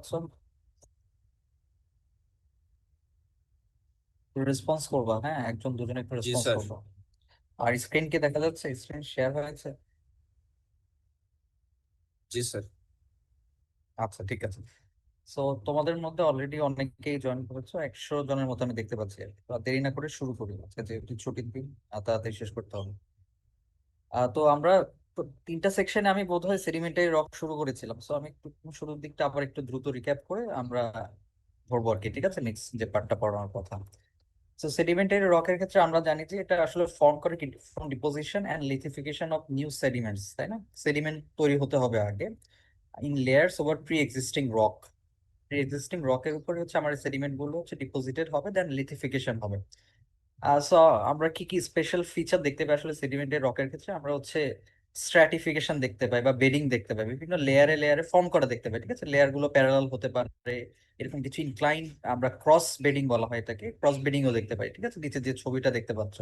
পাচ্ছ? রেসপন্স করবা, হ্যাঁ, একজন দুজন একটু জি রেসপন্স স্যার। করবা। আর স্ক্রিন কি দেখা যাচ্ছে? স্ক্রিন শেয়ার হয়েছে? জি স্যার। আচ্ছা, ঠিক আছে। সো তোমাদের মধ্যে অলরেডি অনেকেই জয়েন করেছো, 100 জনের মতো আমি দেখতে পাচ্ছি। তো আর দেরি না করে শুরু করি, আজকে যেহেতু ছুটির দিন, তাড়াতাড়ি শেষ করতে হবে। তো আমরা তিনটা সেকশনে আমি বোধহয় সেডিমেন্টারি রক শুরু করেছিলাম। সো আমি একটু শুরুর দিকটা আবার একটু দ্রুত রিক্যাপ করে আমরা ধরবো আর কি। ঠিক আছে, নেক্সট যে পার্টটা পড়ানোর কথা। তো সেডিমেন্টারি রকের ক্ষেত্রে আমরা জানি যে এটা আসলে ফর্ম করে কি, from deposition and lithification of new sediments, তাই না? সেডিমেন্ট তৈরি হতে হবে আগে in layers over pre existing rock. Pre existing রকের উপরে হচ্ছে আমার সেডিমেন্ট গুলো হচ্ছে ডিপোজিটেড হবে, দেন লিথিফিকেশন হবে। সো আমরা কি কি স্পেশাল ফিচার দেখতে পাই আসলে সেডিমেন্টের রকের ক্ষেত্রে? আমরা হচ্ছে স্ট্র্যাটিফিকেশন দেখতে পাই বা বেডিং দেখতে পাই, বিভিন্ন লেয়ারে লেয়ারে ফর্ম করা দেখতে পাই। ঠিক আছে, লেয়ার গুলো প্যারালাল হতে পারে, এরকম কিছু ইনক্লাইন, আমরা ক্রস বেডিং বলা হয় এটাকে, ক্রস বেডিংও দেখতে পাই। ঠিক আছে, নিচে যে ছবিটা দেখতে পাচ্ছ।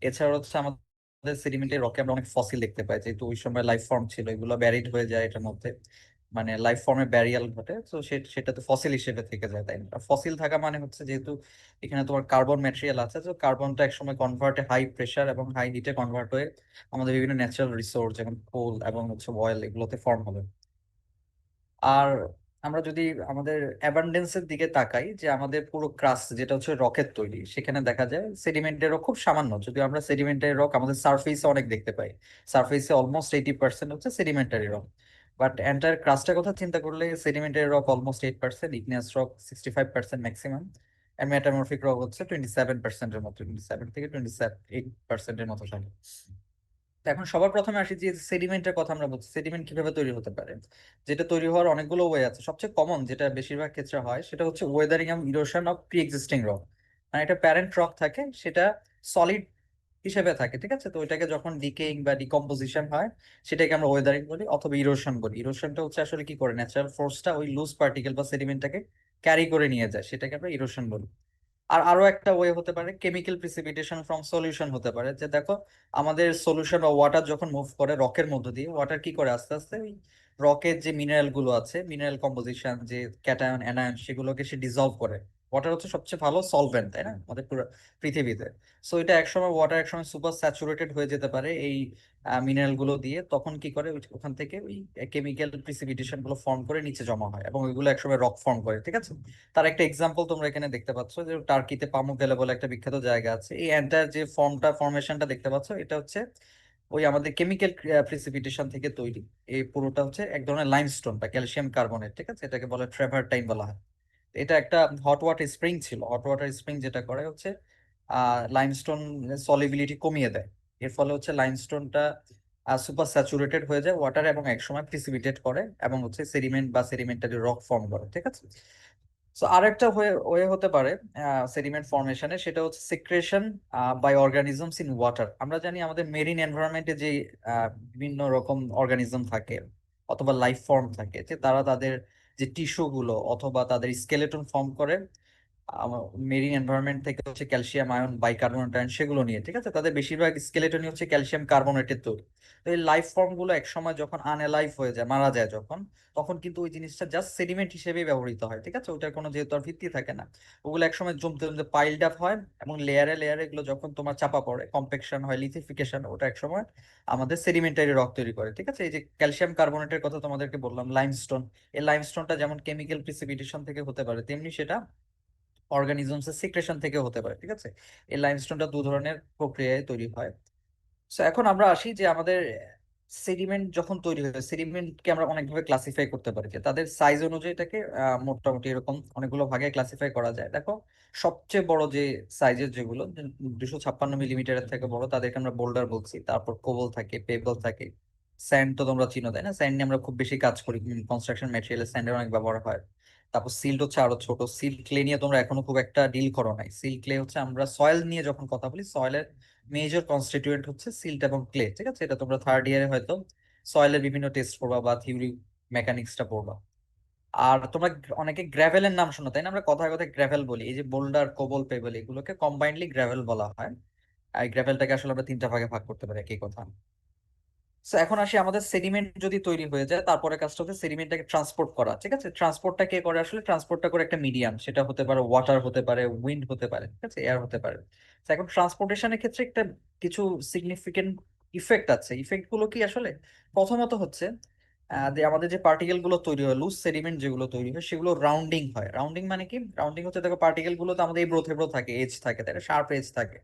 এছাড়া হচ্ছে আমাদের সেডিমেন্টের রকে আমরা অনেক ফসিল দেখতে পাই, যেহেতু ওই সময় লাইফ ফর্ম ছিল, এগুলো ব্যারিড হয়ে যায় এটার মধ্যে, মানে লাইফ ফর্মে ব্যারিয়াল ঘটে, তো সেটা তো ফসিল হিসেবে থেকে যায়, তাই না? ফসিল থাকা মানে হচ্ছে যেহেতু এখানে তোমার কার্বন ম্যাটেরিয়াল আছে, তো কার্বনটা একসময় কনভার্টে হাই প্রেসার এবং হাই হিটে কনভার্ট হয়ে আমাদের বিভিন্ন ন্যাচারাল রিসোর্স যেমন কোল এবং হচ্ছে অয়েল এগুলোতে ফর্ম হবে। আর আমরা যদি আমাদের অ্যাবান্ডেন্সের দিকে তাকাই, যে আমাদের পুরো ক্রাস্ট যেটা হচ্ছে রকের তৈরি, সেখানে দেখা যায় সেডিমেন্টেরও খুব সামান্য, যদি আমরা সেডিমেন্টারি রক আমাদের সারফেসে অনেক দেখতে পাই। সারফেসে অলমোস্ট 80% হচ্ছে সেডিমেন্টারি রক। বাট এন্টায়ার ক্রাস্টের কথা চিন্তা করলে sedimentary rock almost 8%, igneous rock 65% maximum, আর মেটামরফিক রক হচ্ছে 27%-এর মতো, 27 থেকে 28%-এর মতো থাকে। তো এখন সবার প্রথমে আসি যে সেডিমেন্টের কথা আমরা বলছি, সেডিমেন্ট কিভাবে তৈরি হতে পারে। যেটা তৈরি হওয়ার অনেকগুলো ওয়ে আছে, সবচেয়ে কমন যেটা বেশিরভাগ ক্ষেত্রে হয় সেটা হচ্ছে ওয়েদারিং এবং erosion of pre existing rock. মানে একটা প্যারেন্ট রক থাকে, সেটা সলিড হিসেবে থাকে, ঠিক আছে, তো ওইটাকে যখন ডিকেইং বা ডিকম্পোজিশন হয়, সেটাকে আমরা ওয়েদারিং বলি অথবা ইরোশন বলি। ইরোশনটা হচ্ছে আসলে কি করে, ন্যাচারাল ফোর্সটা ওই লুজ পার্টিকেল বা সেডিমেন্টটাকে ক্যারি করে নিয়ে যায়, সেটাকে আমরা ইরোশন বলি। আর আরো একটা ওয়ে হতে পারে কেমিক্যাল প্রিসিপিটেশন ফ্রম সলিউশন হতে পারে, যে দেখো আমাদের সলিউশন বা ওয়াটার যখন মুভ করে রকের মধ্য দিয়ে, ওয়াটার কি করে আস্তে আস্তে ওই রকের যে মিনারেল গুলো আছে, মিনারেল কম্পোজিশন যে ক্যাটায়ন অ্যানায়ন, সেগুলোকে সে ডিজলভ করে। ওয়াটার হচ্ছে সবচেয়ে ভালো সলভেন্ট, তাই না, আমাদের পুরো পৃথিবীতে। সো এটা একসময় ওয়াটার একসময় সুপার স্যাচুরেটেড হয়ে যেতে পারে এই মিনারেল গুলো দিয়ে, তখন কি করে ওখান থেকে ওই কেমিক্যাল প্রিসিপিটেশন গুলো ফর্ম করে নিচে জমা হয় এবং ওইগুলো একসময় রক ফর্ম করে। ঠিক আছে, তার একটা এক্সাম্পল তোমরা এখানে দেখতে পাচ্ছ, যে টার্কিতে পামুকগেলে বলে একটা বিখ্যাত জায়গা আছে। এই এন্টার যে ফর্মেশনটা দেখতে পাচ্ছ, এটা হচ্ছে ওই আমাদের কেমিক্যাল প্রিসিপিটেশন থেকে তৈরি। এই পুরোটা হচ্ছে এক ধরনের লাইমস্টোন বা ক্যালসিয়াম কার্বনেট। ঠিক আছে, এটাকে বলে ট্রেভারটাইন বলা হয়। এটা একটা হট ওয়াটার স্প্রিং ছিল। হট ওয়াটার স্প্রিং যেটা করে হচ্ছে লাইমস্টোন সলিবিলিটি কমিয়ে দেয়। এর ফলে হচ্ছে লাইমস্টোনটা সুপার স্যাচুরেটেড হয়ে যায় ওয়াটারে এবং একসময় প্রিসিপিটেট করে এবং হচ্ছে সেডিমেন্ট বা সেডিমেন্টারি রক ফর্ম করে। ঠিক আছে, সো আরেকটা ওয়ে ওয়ে হতে পারে সেডিমেন্ট ফর্মেশনে, সেটা হচ্ছে secretion by organisms in water. আমরা জানি আমাদের মেরিন এনভায়রনমেন্টে যে বিভিন্ন রকম অর্গানিজম থাকে অথবা লাইফ ফর্ম থাকে, যে তারা তাদের যে টিস্যু গুলো অথবা তাদের স্কেলেটন ফর্ম করে মেরিন এনভায়রনমেন্ট থেকে হচ্ছে ক্যালসিয়াম আয়ন, বাইকার্বনেট আয়ন, সেগুলো নিয়ে। ঠিক আছে, তাদের বেশিরভাগ স্কেলেটনই হচ্ছে ক্যালসিয়াম কার্বনেটের তৈরি। তো এই লাইফ ফর্ম গুলো একসময় যখন আনএলাইভ হয়ে যায়, মারা যায় যখন, তখন কিন্তু ওই জিনিসটা জাস্ট সেডিমেন্ট হিসেবেই ব্যবহৃত হয়। ঠিক আছে, ওটার কোনো যেহেতু আর ভিত্তি থাকে না, ওগুলো একসময় জমতে জমতে পাইলড আপ হয় এবং লেয়ারে লেয়ারে এগুলো যখন তোমার চাপা পড়ে, কম্পেকশন হয়, লিথিফিকেশন, ওটা একসময় আমাদের সেডিমেন্টারি রক তৈরি করে। ঠিক আছে, এই যে ক্যালসিয়াম কার্বনেটের কথা তোমাদেরকে বললাম, লাইমস্টোন, এই লাইমস্টোনটা যেমন কেমিক্যাল প্রিসিপিটেশন থেকে হতে পারে, তেমনি সেটা অর্গানিজমস এর সিক্রেশন থেকে হতে পারে। ঠিক আছে, এই লাইমস্টোনটা দু ধরনের প্রক্রিয়ায় তৈরি হয়। সো এখন আমরা আসি যে আমাদের সেডিমেন্ট যখন তৈরি হয়, সেডিমেন্টকে আমরা অনেকভাবে ক্লাসিফাই করতে পারি, যে তাদের সাইজ অনুযায়ী এটাকে মোটামুটি এরকম অনেকগুলো ভাগে ক্লাসিফাই করা যায়। দেখো, সবচেয়ে বড় যে সাইজের যেগুলো 256 মিলিমিটারের থেকে বড়, তাদেরকে আমরা বোল্ডার বলছি। তারপর কোবল থাকে, পেবল থাকে, স্যান্ড তো তোমরা চিনো, তাই না? স্যান্ড নিয়ে আমরা খুব বেশি কাজ করি, কনস্ট্রাকশন ম্যাটেরিয়াল স্যান্ডের অনেক ব্যবহার হয়। তারপর সিল্ট হচ্ছে আরো ছোট। সিল্ট ক্লে নিয়ে তোমরা এখনো খুব একটা ডিল করো নাই। সিল্ট ক্লে হচ্ছে, আমরা সয়েল নিয়ে যখন কথা বলি, সয়েলের মেজর কনস্টিটিউয়েন্ট হচ্ছে সিল্ট এবং ক্লে। ঠিক আছে, এটা তোমরা থার্ড ইয়ারে হয়তো সয়েলের বিভিন্ন টেস্ট পড়বা বা থিওরি মেকানিক্সটা পড়বা। আর তোমরা অনেকে গ্র্যাভেলের নাম শোনো, তাই না? আমরা কথায় কথায় গ্র্যাভেল বলি। এই যে বোল্ডার, কোবল, পেবল, এগুলোকে কম্বাইন্ডলি গ্র্যাভেল বলা হয়। আর গ্র্যাভেলটাকে আসলে আমরা তিনটা ভাগে ভাগ করতে পারি, একই কথা। সো এখন আসি আমাদের সেডিমেন্ট যদি তৈরি হয়ে যায়, তারপরে কাজটা হচ্ছে সেডিমেন্টটাকে ট্রান্সপোর্ট করা। ঠিক আছে, ট্রান্সপোর্টটা কে করে? আসলে ট্রান্সপোর্টটা করে একটা মিডিয়াম, সেটা হতে পারে ওয়াটার, হতে পারে উইন্ড, হতে পারে ঠিক আছে, এয়ার হতে পারে। তো এখন ট্রান্সপোর্টেশনের ক্ষেত্রে একটা কিছু সিগনিফিকেন্ট ইফেক্ট আছে। ইফেক্ট গুলো কি আসলে? প্রথমত হচ্ছে যে আমাদের যে পার্টিকেল গুলো তৈরি হয়, লুজ সেডিমেন্ট যেগুলো তৈরি হয়, সেগুলো রাউন্ডিং হয়। রাউন্ডিং মানে কি? রাউন্ডিং হচ্ছে, দেখো পার্টিকেল গুলো তো আমাদের এই ব্রো থাকে, এজ থাকে, তাই না, শার্প এজ থাকে।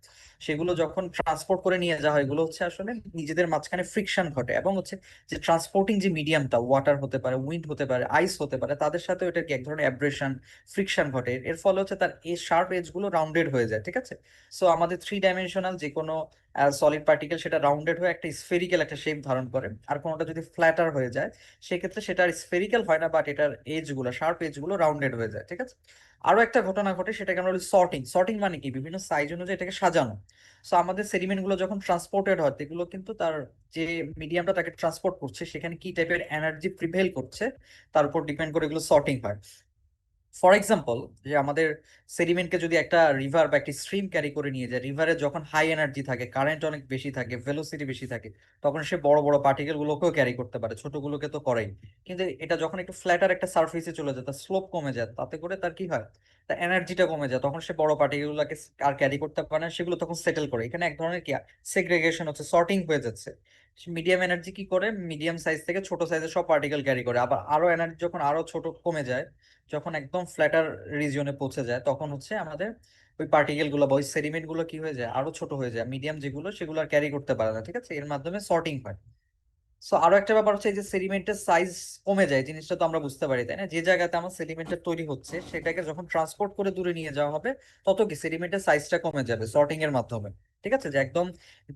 সেগুলো যখন ট্রান্সপোর্ট করে নিয়ে যাওয়া হয়, এগুলো হচ্ছে আসলে নিজেদের মাঝখানে ফ্রিকশন ঘটে, এবং হচ্ছে যে ট্রান্সপোর্টিং যে মিডিয়ামটা, ওয়াটার হতে পারে, উইন্ড হতে পারে, আইস হতে পারে, তাদের সাথে এটা কি এক ধরনের অ্যাব্রেশন, ফ্রিকশন ঘটে। এর ফলে হচ্ছে তার এই শার্প এজ গুলো রাউন্ডেড হয়ে যায়। ঠিক আছে, সো আমাদের থ্রি ডাইমেনশনাল যে কোনো সলিড পার্টিকেল, সেটা রাউন্ডেড হয়ে একটা স্ফেরিক্যাল একটা শেপ ধারণ করে। আর কোনোটা যদি ফ্ল্যাটার হয়ে যায়, সেক্ষেত্রে সেটা আর স্ফেরিক্যাল হয় না, বাট এটার এজ গুলো, শার্প এজ গুলো রাউন্ডেড হয়ে যায়। ঠিক আছে, আরো একটা ঘটনা ঘটে, সেটাকে আমরা বলি সর্টিং। সর্টিং মানে কি? বিভিন্ন সাইজ অনুযায়ী এটাকে সাজানো। সো আমাদের সেডিমেন্ট গুলো যখন ট্রান্সপোর্টেড হয়, এগুলো কিন্তু তার যে মিডিয়ামটা তাকে ট্রান্সপোর্ট করছে, সেখানে কি টাইপের এনার্জি প্রিভেল করছে, তার উপর ডিপেন্ড করে এগুলো সর্টিং হয়। ফর এক্সাম্পল, যে আমাদের সেডিমেন্টকে যদি একটা রিভার বা একটা স্ট্রিম ক্যারি করে নিয়ে যায়, রিভারে যখন হাই এনার্জি থাকে, কারেন্ট অনেক বেশি থাকে, ভেলোসিটি বেশি থাকে, তখন সে বড় বড় পার্টিকেল গুলোকেও ক্যারি করতে পারে, ছোটগুলোকে তো করেই। কিন্তু এটা যখন একটু ফ্ল্যাটার একটা সার্ফেসে চলে যায়, তার স্লোপ কমে যায়, তাতে করে তার কি হয়? তার এনার্জিটা কমে যায়, তখন সে বড় পার্টিকেল গুলোকে আর ক্যারি করতে পারে না, সেগুলো তখন সেটেল করে। এখানে এক ধরনের কি সেগ্রেগেশন হচ্ছে, সর্টিং হয়ে যাচ্ছে। মিডিয়াম এনার্জি কি করে? মিডিয়াম সাইজ থেকে ছোট সাইজের সব পার্টিকেল ক্যারি করে। আবার আরো এনার্জি যখন আরো ছোট কমে যায়, যখন একদম ফ্ল্যাটার রিজিয়নে পৌঁছে যায়, তখন হচ্ছে আমাদের ওই পার্টিকেল গুলো বা ওই সেডিমেন্ট গুলো কি হয়ে যায়? আরো ছোট হয়ে যায়, মিডিয়াম যেগুলো, সেগুলো আর ক্যারি করতে পারে না। ঠিক আছে, এর মাধ্যমে সর্টিং হয়। সো আরো একটা ব্যাপার হচ্ছে, এই যে সেডিমেন্টের সাইজ কমে যায়, জিনিসটা তো আমরা বুঝতে পারি, তাই না? যে জায়গাতে আমার সেডিমেন্টের তৈরি হচ্ছে, সেটাকে যখন ট্রান্সপোর্ট করে দূরে নিয়ে যাওয়া হবে, তত কি সেডিমেন্টের সাইজটা কমে যাবে সর্টিং এর মাধ্যমে। ঠিক আছে, যে একদম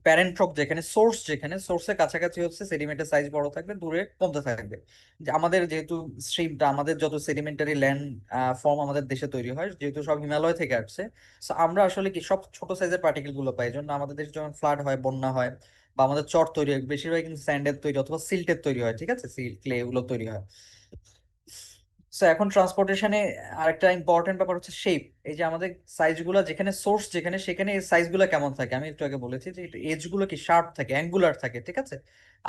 প্যারেন্ট রক যেখানে, সোর্স যেখানে, সোর্সের কাছাকাছি হচ্ছে সেডিমেন্টের সাইজ বড় থাকবে, দূরে কমতে থাকবে। যে আমাদের যেহেতু স্ট্রিমটা, আমাদের যত সেডিমেন্টারি ল্যান্ড ফর্ম আমাদের দেশে তৈরি হয়, যেহেতু সব হিমালয় থেকে আসছে, সো আমরা আসলে কি সব ছোট সাইজের পার্টিকেল গুলো পাই। এই জন্য আমাদের দেশে যখন ফ্লাড হয়, বন্যা হয়, বা আমাদের চর তৈরি হয়, বেশিরভাগ কিন্তু স্যান্ডের তৈরি অথবা সিল্টের তৈরি হয়। ঠিক আছে, সিল্ট, ক্লে, এগুলো তৈরি হয়। সো এখন ট্রান্সপোর্টেশনে আরেকটা ইম্পর্টেন্ট ব্যাপার হচ্ছে শেপ। এই যে আমাদের সাইজ গুলো, যেখানে সোর্স যেখানে, সেখানে এই সাইজ গুলো কেমন থাকে? আমি একটু আগে বলেছি যে এজ গুলো কি শার্প থাকে, অ্যাঙ্গুলার থাকে। ঠিক আছে,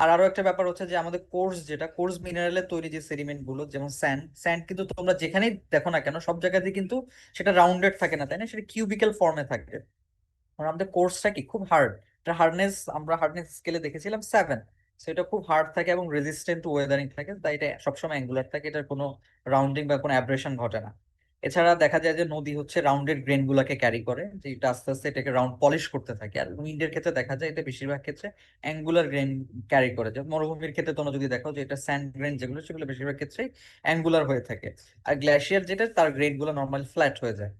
আর আরো একটা ব্যাপার হচ্ছে যে আমাদের কোর্স, যেটা কোর্স মিনারেলের তৈরি যে সেডিমেন্ট গুলো, যেমন স্যান্ড, স্যান্ড কিন্তু তোমরা যেখানেই দেখো না কেন, সব জায়গাতে কিন্তু সেটা রাউন্ডেড থাকে না, তাই না? সেটা কিউবিক্যাল ফর্মে থাকে। আর আমাদের কোর্সটা কি খুব হার্ড। এটা হার্ডনেস, আমরা হার্ডনেস স্কেলে দেখেছিলাম 7। সেটা খুব হার্ড থাকে এবং রেজিস্ট্যান্ট টু ওয়েদারিং থাকে, তাই এটা সবসময় অ্যাঙ্গুলার থাকে, এটার কোনো রাউন্ডিং বা কোনো অ্যাব্রেশন ঘটে না। এছাড়া দেখা যায় যে নদী হচ্ছে রাউন্ডেড গ্রেন গুলাকে ক্যারি করে, যে এটা আস্তে আস্তে এটাকে রাউন্ড পলিশ করতে থাকে। আর উইন্ডের ক্ষেত্রে দেখা যায় এটা বেশিরভাগ ক্ষেত্রে অ্যাঙ্গুলার গ্রেন ক্যারি করে। যে মরুভূমির ক্ষেত্রে তোমরা যদি দেখো, যে এটা স্যান্ড গ্রেন যেগুলো, সেগুলো বেশিরভাগ ক্ষেত্রেই অ্যাঙ্গুলার হয়ে থাকে। আর গ্লেশিয়ার যেটা, তার গ্রেন গুলো নর্মালি ফ্ল্যাট হয়ে যায়।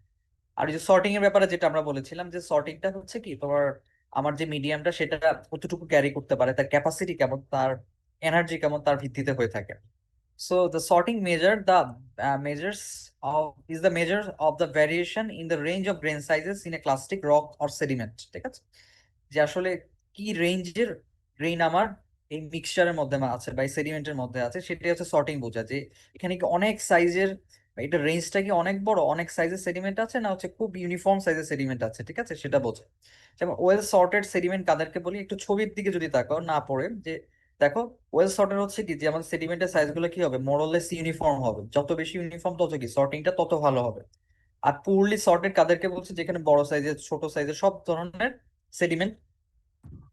আর এই যে সর্টিং এর ব্যাপারে যেটা আমরা বলেছিলাম, যে সর্টিংটা হচ্ছে কি, তোমার আমার যে মিডিয়ামটা, সেটা কতটুকু ক্যারি করতে পারে, তার ক্যাপাসিটি কেমন, তার এনার্জি কেমন, তার ভিত্তিতে হয়ে থাকে। So the sorting measure the measures of is the measure of the variation in the range of grain sizes in a clastic rock or sediment. ঠিক আছে, যে আসলে কি রেঞ্জের গ্রেইন আমার এই মিক্সচারের মধ্যে আছে বা সেডিমেন্টের মধ্যে আছে, সেটাই হচ্ছে সর্টিং বোঝা। যে এখানে কি অনেক সাইজের, এটা রেঞ্জটা কি অনেক বড়, অনেক সাইজের সেডিমেন্ট আছে, না হচ্ছে খুব ইউনিফর্ম সাইজের সেডিমেন্ট আছে। ঠিক আছে, সেটা বোঝে। যেমন ওয়েল সর্টেড সেডিমেন্ট কাদেরকে বলি, একটু ছবির দিকে যদি তাকাও, না পড়ে, যে দেখো, ওয়েল সর্টেড হচ্ছে কি, যে আমাদের সেডিমেন্টের সাইজ গুলো কি হবে, মোরলেস ইউনিফর্ম হবে। যত বেশি ইউনিফর্ম, তত কি সর্টিংটা তত ভালো হবে। আর পুরলি সর্টেড কাদেরকে বলছে? যেখানে বড় সাইজের, ছোট সাইজের সব ধরনের সেডিমেন্ট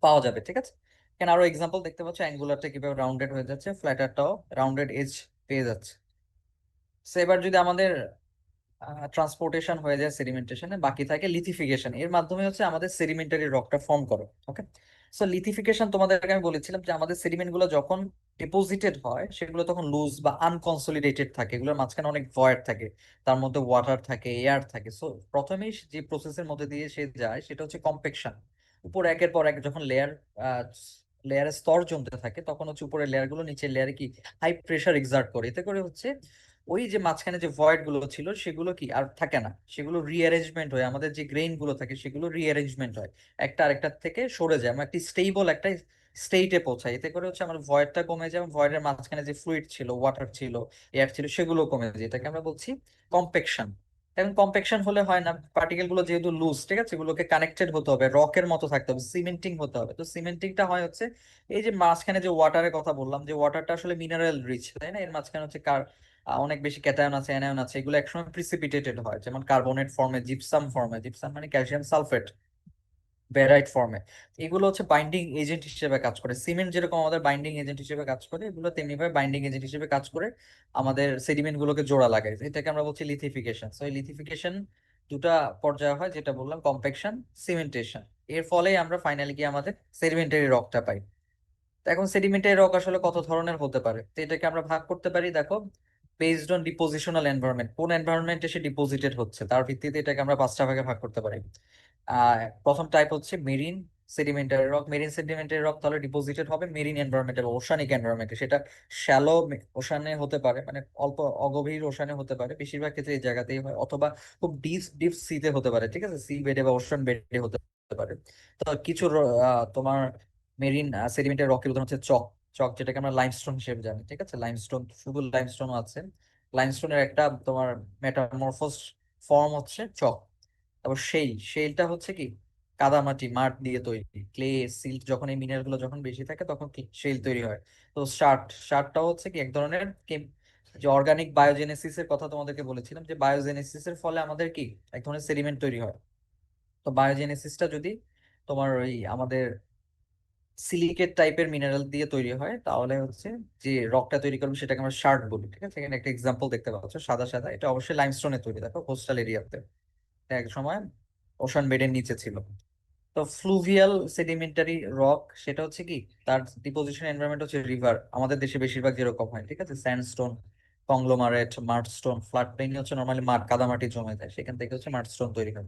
পাওয়া যাবে। ঠিক আছে, এখানে আরো এক্সাম্পল দেখতে পাচ্ছ, অ্যাঙ্গুলারটা কিভাবে রাউন্ডেড হয়ে যাচ্ছে, ফ্ল্যাটারটাও রাউন্ডেড এজ পেয়ে যাচ্ছে। সো এবার যদি আমাদের ট্রান্সপোর্টেশন হয়ে যায় সেডিমেন্টেশনে, বাকি থাকে লিথিফিকেশন। এর মাধ্যমে হচ্ছে আমাদের সেডিমেন্টারি রকটা ফর্ম করে। ওকে, সো লিথিফিকেশন তোমাদেরকে আমি বলেছিলাম যে আমাদের সেডিমেন্ট গুলো যখন ডিপোজিটেড হয়, সেগুলো তখন লুজ বা আনকনসলিডেটেড থাকে, এগুলোর মাঝখানে অনেক ভয়েড থাকে, তার মধ্যে ওয়াটার থাকে, এয়ার থাকে। সো প্রথমেই যে প্রসেসের মধ্যে দিয়ে সে যায়, সেটা হচ্ছে কম্পেকশন। উপর একের পর এক যখন লেয়ারের স্তর জমতে থাকে, তখন হচ্ছে উপরের লেয়ার গুলো নিচের লেয়ারে কি হাই প্রেশার এক্সার্ট করে, এতে করে হচ্ছে ওই যে মাঝখানে যে ভয়েড গুলো ছিল, সেগুলো কি আর থাকে না, সেগুলো রিঅ্যারেঞ্জমেন্ট হয়। আমাদের যে গ্রেইন গুলো থাকে, সেগুলো রিঅ্যারেঞ্জমেন্ট হয়, একটা আরেকটার থেকে সরে যায়, আমরা একটি স্টেবল একটা স্টেটে পৌঁছায়। এতে করে হচ্ছে আমার ভয়েডটা কমে যায়, এবং ভয়েডের মাঝখানে যে ফ্লুইড ছিল, ওয়াটার ছিল, এয়ার ছিল, সেগুলো কমে যায়। এটাকে আমরা বলছি কম্পেকশন। এখন কম্প্যাকশন হলে হয় না, পার্টিকেল গুলো যেহেতু লুজ, ঠিক আছে, এগুলোকে কানেক্টেড হতে হবে, রকের মতো থাকতে হবে, সিমেন্টিং হতে হবে। তো সিমেন্টিংটা হয় হচ্ছে এই যে মাঝখানে যে ওয়াটারের কথা বললাম, যে ওয়াটারটা আসলে মিনারেল রিচ, তাই না? এর মাঝখানে হচ্ছে অনেক বেশি ক্যাটায়ন আছে, অ্যানায়ন আছে, এগুলো একসময় প্রিসিপিটেটেড হয়, যেমন কার্বনেট ফর্মে, জিপসাম ফর্মে, জিপসাম মানে ক্যালসিয়াম সালফেট, ব্যারাইট ফর্মে। এগুলো হচ্ছে বাইন্ডিং এজেন্ট হিসেবে কাজ করে। সিমেন্ট যেরকম আমাদের বাইন্ডিং এজেন্ট হিসেবে কাজ করে, এগুলো তেমনি ভাবে বাইন্ডিং এজেন্ট হিসেবে কাজ করে আমাদের সেডিমেন্ট গুলোকে জোড়া লাগায়। এটাকে আমরা বলছি লিথিফিকেশন। তো এই লিথিফিকেশন দুটা পর্যায়ে হয়, যেটা বললাম কম্প্যাকশন, সিমেন্টেশন। এর ফলে আমরা ফাইনালি গিয়ে আমাদের সেডিমেন্টারি রকটা পাই। তো এখন সেডিমেন্টারি রক আসলে কত ধরনের হতে পারে, তো এটাকে আমরা ভাগ করতে পারি, দেখো, বেসড অন ডিপোজিশনাল এনভায়রনমেন্ট, কোন এনভায়রনমেন্টে সে ডিপোজিটেড হচ্ছে তার ভিত্তিতে এটাকে আমরা পাঁচটা ভাগে ভাগ করতে পারি। প্রথম টাইপ হচ্ছে marine sedimentary rock. Marine sedimentary rock তাহলে ডিপোজিটেড হবে মেরিন এনভায়রনমেন্টে বা ওশানিক এনভায়রনমেন্টে। সেটা শ্যালো ওশানে হতে পারে, মানে অল্প অগভীর ওশানে হতে পারে, বেশিরভাগ ক্ষেত্রে এই জায়গাতেই হয়, অথবা খুব ডিপ ডিপ সিতে হতে পারে, ঠিক আছে, সি বেডে বা ওশান বেডে হতে পারে। তো কিছু তোমার মেরিন সেডিমেন্টারি রকের উদাহরণ হচ্ছে চক। চক যেটাকে আমরা লাইমস্টোন হিসেবে জানি, ঠিক আছে, লাইমস্টোন, শুধু লাইমস্টোনও আছে। লাইমস্টোনের একটা তোমার মেটামরফোস ফর্ম হচ্ছে চক। তারপর শেলটা হচ্ছে কি কাদামাটি, মাঠ দিয়ে তৈরি, ক্লে, সিল্ট, যখন এই মিনারেল গুলো যখন বেশি থাকে তখন শেল তৈরি হয়। তো শার্টটাও হচ্ছে কি এক ধরনের যে অর্গানিক বায়োজেনেসিস এর কথা তোমাদেরকে বলেছিলাম, যে বায়োজেনেসিস এর ফলে আমাদের কি এক ধরনের সেডিমেন্ট তৈরি হয়। তো বায়োজেনেসিসটা যদি তোমার ওই আমাদের সিলিকেট টাইপের মিনারেল দিয়ে তৈরি হয়, তাহলে হচ্ছে যে রকটা তৈরি করবে সেটাকে আমরা শার্ট বলি, ঠিক আছে। এখানে একটা এক্সাম্পল দেখতে পাচ্ছ, সাদা সাদা, এটা অবশ্যই লাইমস্টোনে তৈরি, দেখো কোস্টাল এরিয়াতে, এক সময় ওশান বেডের নিচে ছিল। তো ফ্লুভিয়াল সেডিমেন্টারি রক সেটা হচ্ছে কি, তার ডিপোজিশন এনভায়রনমেন্ট হচ্ছে রিভার, আমাদের দেশে বেশিরভাগ যেরকম হয়, ঠিক আছে, স্যান্ডস্টোন, কংগ্লোমারেট, মার্ডস্টোন। ফ্লাড প্লেনে হচ্ছে নর্মালি কাদামাটি জমে যায়, সেখান থেকে হচ্ছে মার্ডস্টোন তৈরি হয়।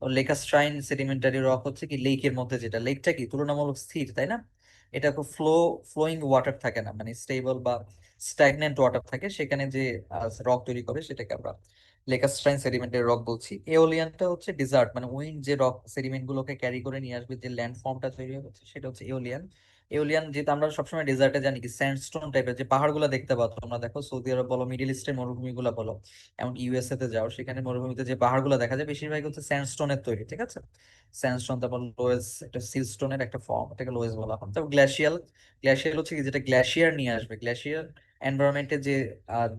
তো লেকাস্ট্রাইন সেডিমেন্টারি রক হচ্ছে কি লেকের মধ্যে, যেটা লেকটা কি তুলনামূলক স্থির, তাই না? এটা খুব ফ্লোয়িং ওয়াটার থাকে না, মানে স্টেবল বা স্ট্যাগনেন্ট ওয়াটার থাকে, সেখানে যে রক তৈরি করে সেটাকে আমরা লেকাস্ট্রাইন সেডিমেন্টের রক বলছি। এওলিয়ানটা হচ্ছে ডিজার্ট, মানে উইন্ড যে রক সেডিমেন্ট গুলোকে ক্যারি করে নিয়ে আসবে, যে ল্যান্ড ফর্মটা তৈরি হচ্ছে সেটা হচ্ছে এওলিয়ান। এওলিয়ান যেহেতু আমরা সবসময় ডেজার্টে জানি কি স্যান্ডস্টোন টাইপের যে পাহাড়গুলো দেখতে পাচ্ছ, তোমরা দেখো সৌদি আরব বলো, মিডিল ইস্টের মরুভূমিগুলো বলো, এমন ইউএসএ তে যাও, সেখানে মরুভূমিতে যে পাহাড়গুলো দেখা যায় বেশিরভাগ হচ্ছে স্যান্ডস্টোনের তৈরি, ঠিক আছে। স্যান্ডস্টোন, তারপর লোয়েস, একটা সিলস্টোনের একটা ফর্ম, এটাকে লোয়েস বলা হয়। তারপর গ্ল্যাশিয়াল। গ্ল্যাশিয়াল হচ্ছে কি যেটা গ্ল্যাশিয়ার নিয়ে আসবে, গ্ল্যাশিয়ার এনভায়রনমেন্টে যে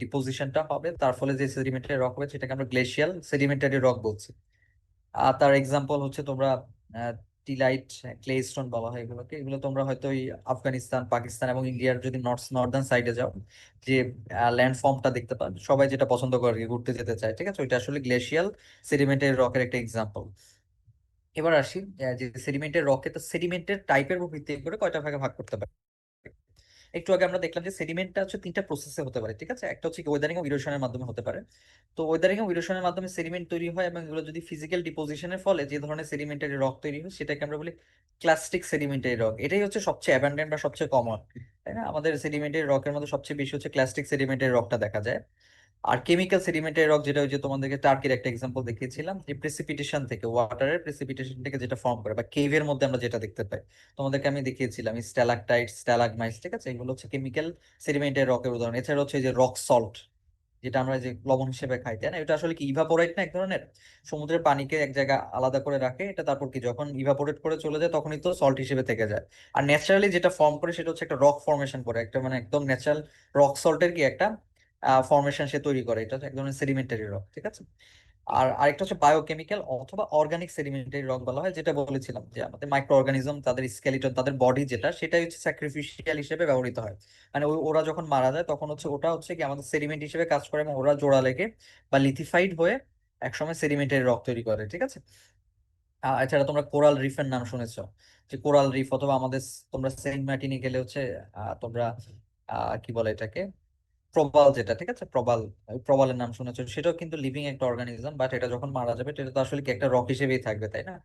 ডিপোজিশনটা হবে তার ফলে যে সেডিমেন্টারি রক হবে সেটাকে আমরা গ্লেশিয়াল সেডিমেন্টারি রক বলছি। আর তার এক্সাম্পল হচ্ছে তোমরা টিলাইট, ক্লে স্টোন বলা হয় এগুলোকে। এগুলো তোমরা হয়তো ওই আফগানিস্তান, পাকিস্তান এবং ইন্ডিয়ার যদি নর্দার্ন সাইডে যাও, যে ল্যান্ড ফর্মটা দেখতে পান, সবাই যেটা পছন্দ করে আর কি, ঘুরতে যেতে চায়, ঠিক আছে, ওইটা আসলে গ্লেশিয়াল সেডিমেন্টারি রকের একটা এক্সাম্পল। এবার আসি যে সেডিমেন্টের রকে, তো সেডিমেন্টের টাইপের উপর ভিত্তি করে কয়টা ভাগে ভাগ করতে পারে। একটু আগে আমরা দেখলাম যে সেডিমেন্টটা হচ্ছে তিনটা প্রসেসে হতে পারে, ঠিক আছে। একটা হচ্ছে ওয়েদারিং ও ইরোশনের মাধ্যমে হতে পারে। তো ওয়েদারিং ও ইরোশনের মাধ্যমে সেডিমেন্ট তৈরি হয়, এবং এগুলো যদি ফিজিক্যাল ডিপোজিশনের ফলে যে ধরনের সেডিমেন্টারি রক তৈরি হয় সেটাকে আমরা বলি ক্লাস্টিক সেডিমেন্টারি রক। এটাই হচ্ছে সবচেয়ে অ্যাবান্ডেন্ট বা সবচেয়ে কমন, তাই না? আমাদের সেডিমেন্টারি রকের মধ্যে সবচেয়ে বেশি হচ্ছে ক্লাস্টিক সেডিমেন্টারি রকটা দেখা যায়। আর কেমিক্যাল সেডিমেন্টারি রক যেটা, ওই যে তোমাদেরকে টার্কির একটা এক্সাম্পল দেখিয়েছিলাম, যে প্রেসিপিটেশন থেকে, ওয়াটারের প্রেসিপিটেশন থেকে যেটা ফর্ম করে, বা কেভের মধ্যে আমরা যেটা দেখতে পাই, তোমাদেরকে আমি দেখিয়েছিলাম স্ট্যালাকটাইট, স্ট্যালাগমাইটস, ঠিক আছে, এগুলো হচ্ছে কেমিক্যাল সেডিমেন্টারি রকের উদাহরণ। এছাড়া হচ্ছে এই যে রক সল্ট, যেটা আমরা যে লবণ হিসেবে খাই, তাই না, এটা আসলে কি ইভাপোরেট না এক ধরনের, সমুদ্রের পানিকে এক জায়গায় আলাদা করে রাখে এটা, তারপর কি যখন ইভাপোরেট করে চলে যায় তখনই তো সল্ট হিসেবে থেকে যায়। আর ন্যাচারালি যেটা ফর্ম করে সেটা হচ্ছে একটা রক ফর্মেশন করে, একটা মানে একদম ন্যাচারাল রক সল্টের কি একটা ফর্মেশন সে তৈরি করে, এটা হচ্ছে এক ধরনের সেডিমেন্টারি রক, ঠিক আছে। আর আরেকটা হচ্ছে বায়োকেমিক্যাল অথবা অর্গানিক সেডিমেন্টারি রক বলা হয়, যেটা বলেছিলাম যে আমাদের মাইক্রো অর্গানিজম, তাদের স্কেলিটন, তাদের বডি যেটা, সেটাই হচ্ছে স্যাক্রিফিশিয়াল হিসেবে ব্যবহৃত হয়। মানে ওরা যখন মারা যায় তখন হচ্ছে ওটা হচ্ছে কি আমাদের সেডিমেন্ট হিসেবে কাজ করে, এবং ওরা জোড়া লেগে বা লিথিফাইড হয়ে একসময় সেডিমেন্টারি রক তৈরি করে, ঠিক আছে। এছাড়া তোমরা কোরাল রিফের নাম শুনেছো, যে কোরাল রিফ, অথবা আমাদের তোমরা সেন্ট মার্টিনে গেলে হচ্ছে তোমরা কি বলে এটাকে, প্রবাল যেটা, ঠিক আছে, প্রবাল, ওই প্রবালের নাম শুনেছো, সেটাও কিন্তু লিভিং একটা অর্গানিজম, বাট এটা যখন মারা যাবে এটা তো আসলে কি একটা রক হিসেবেই থাকবে, তাই না?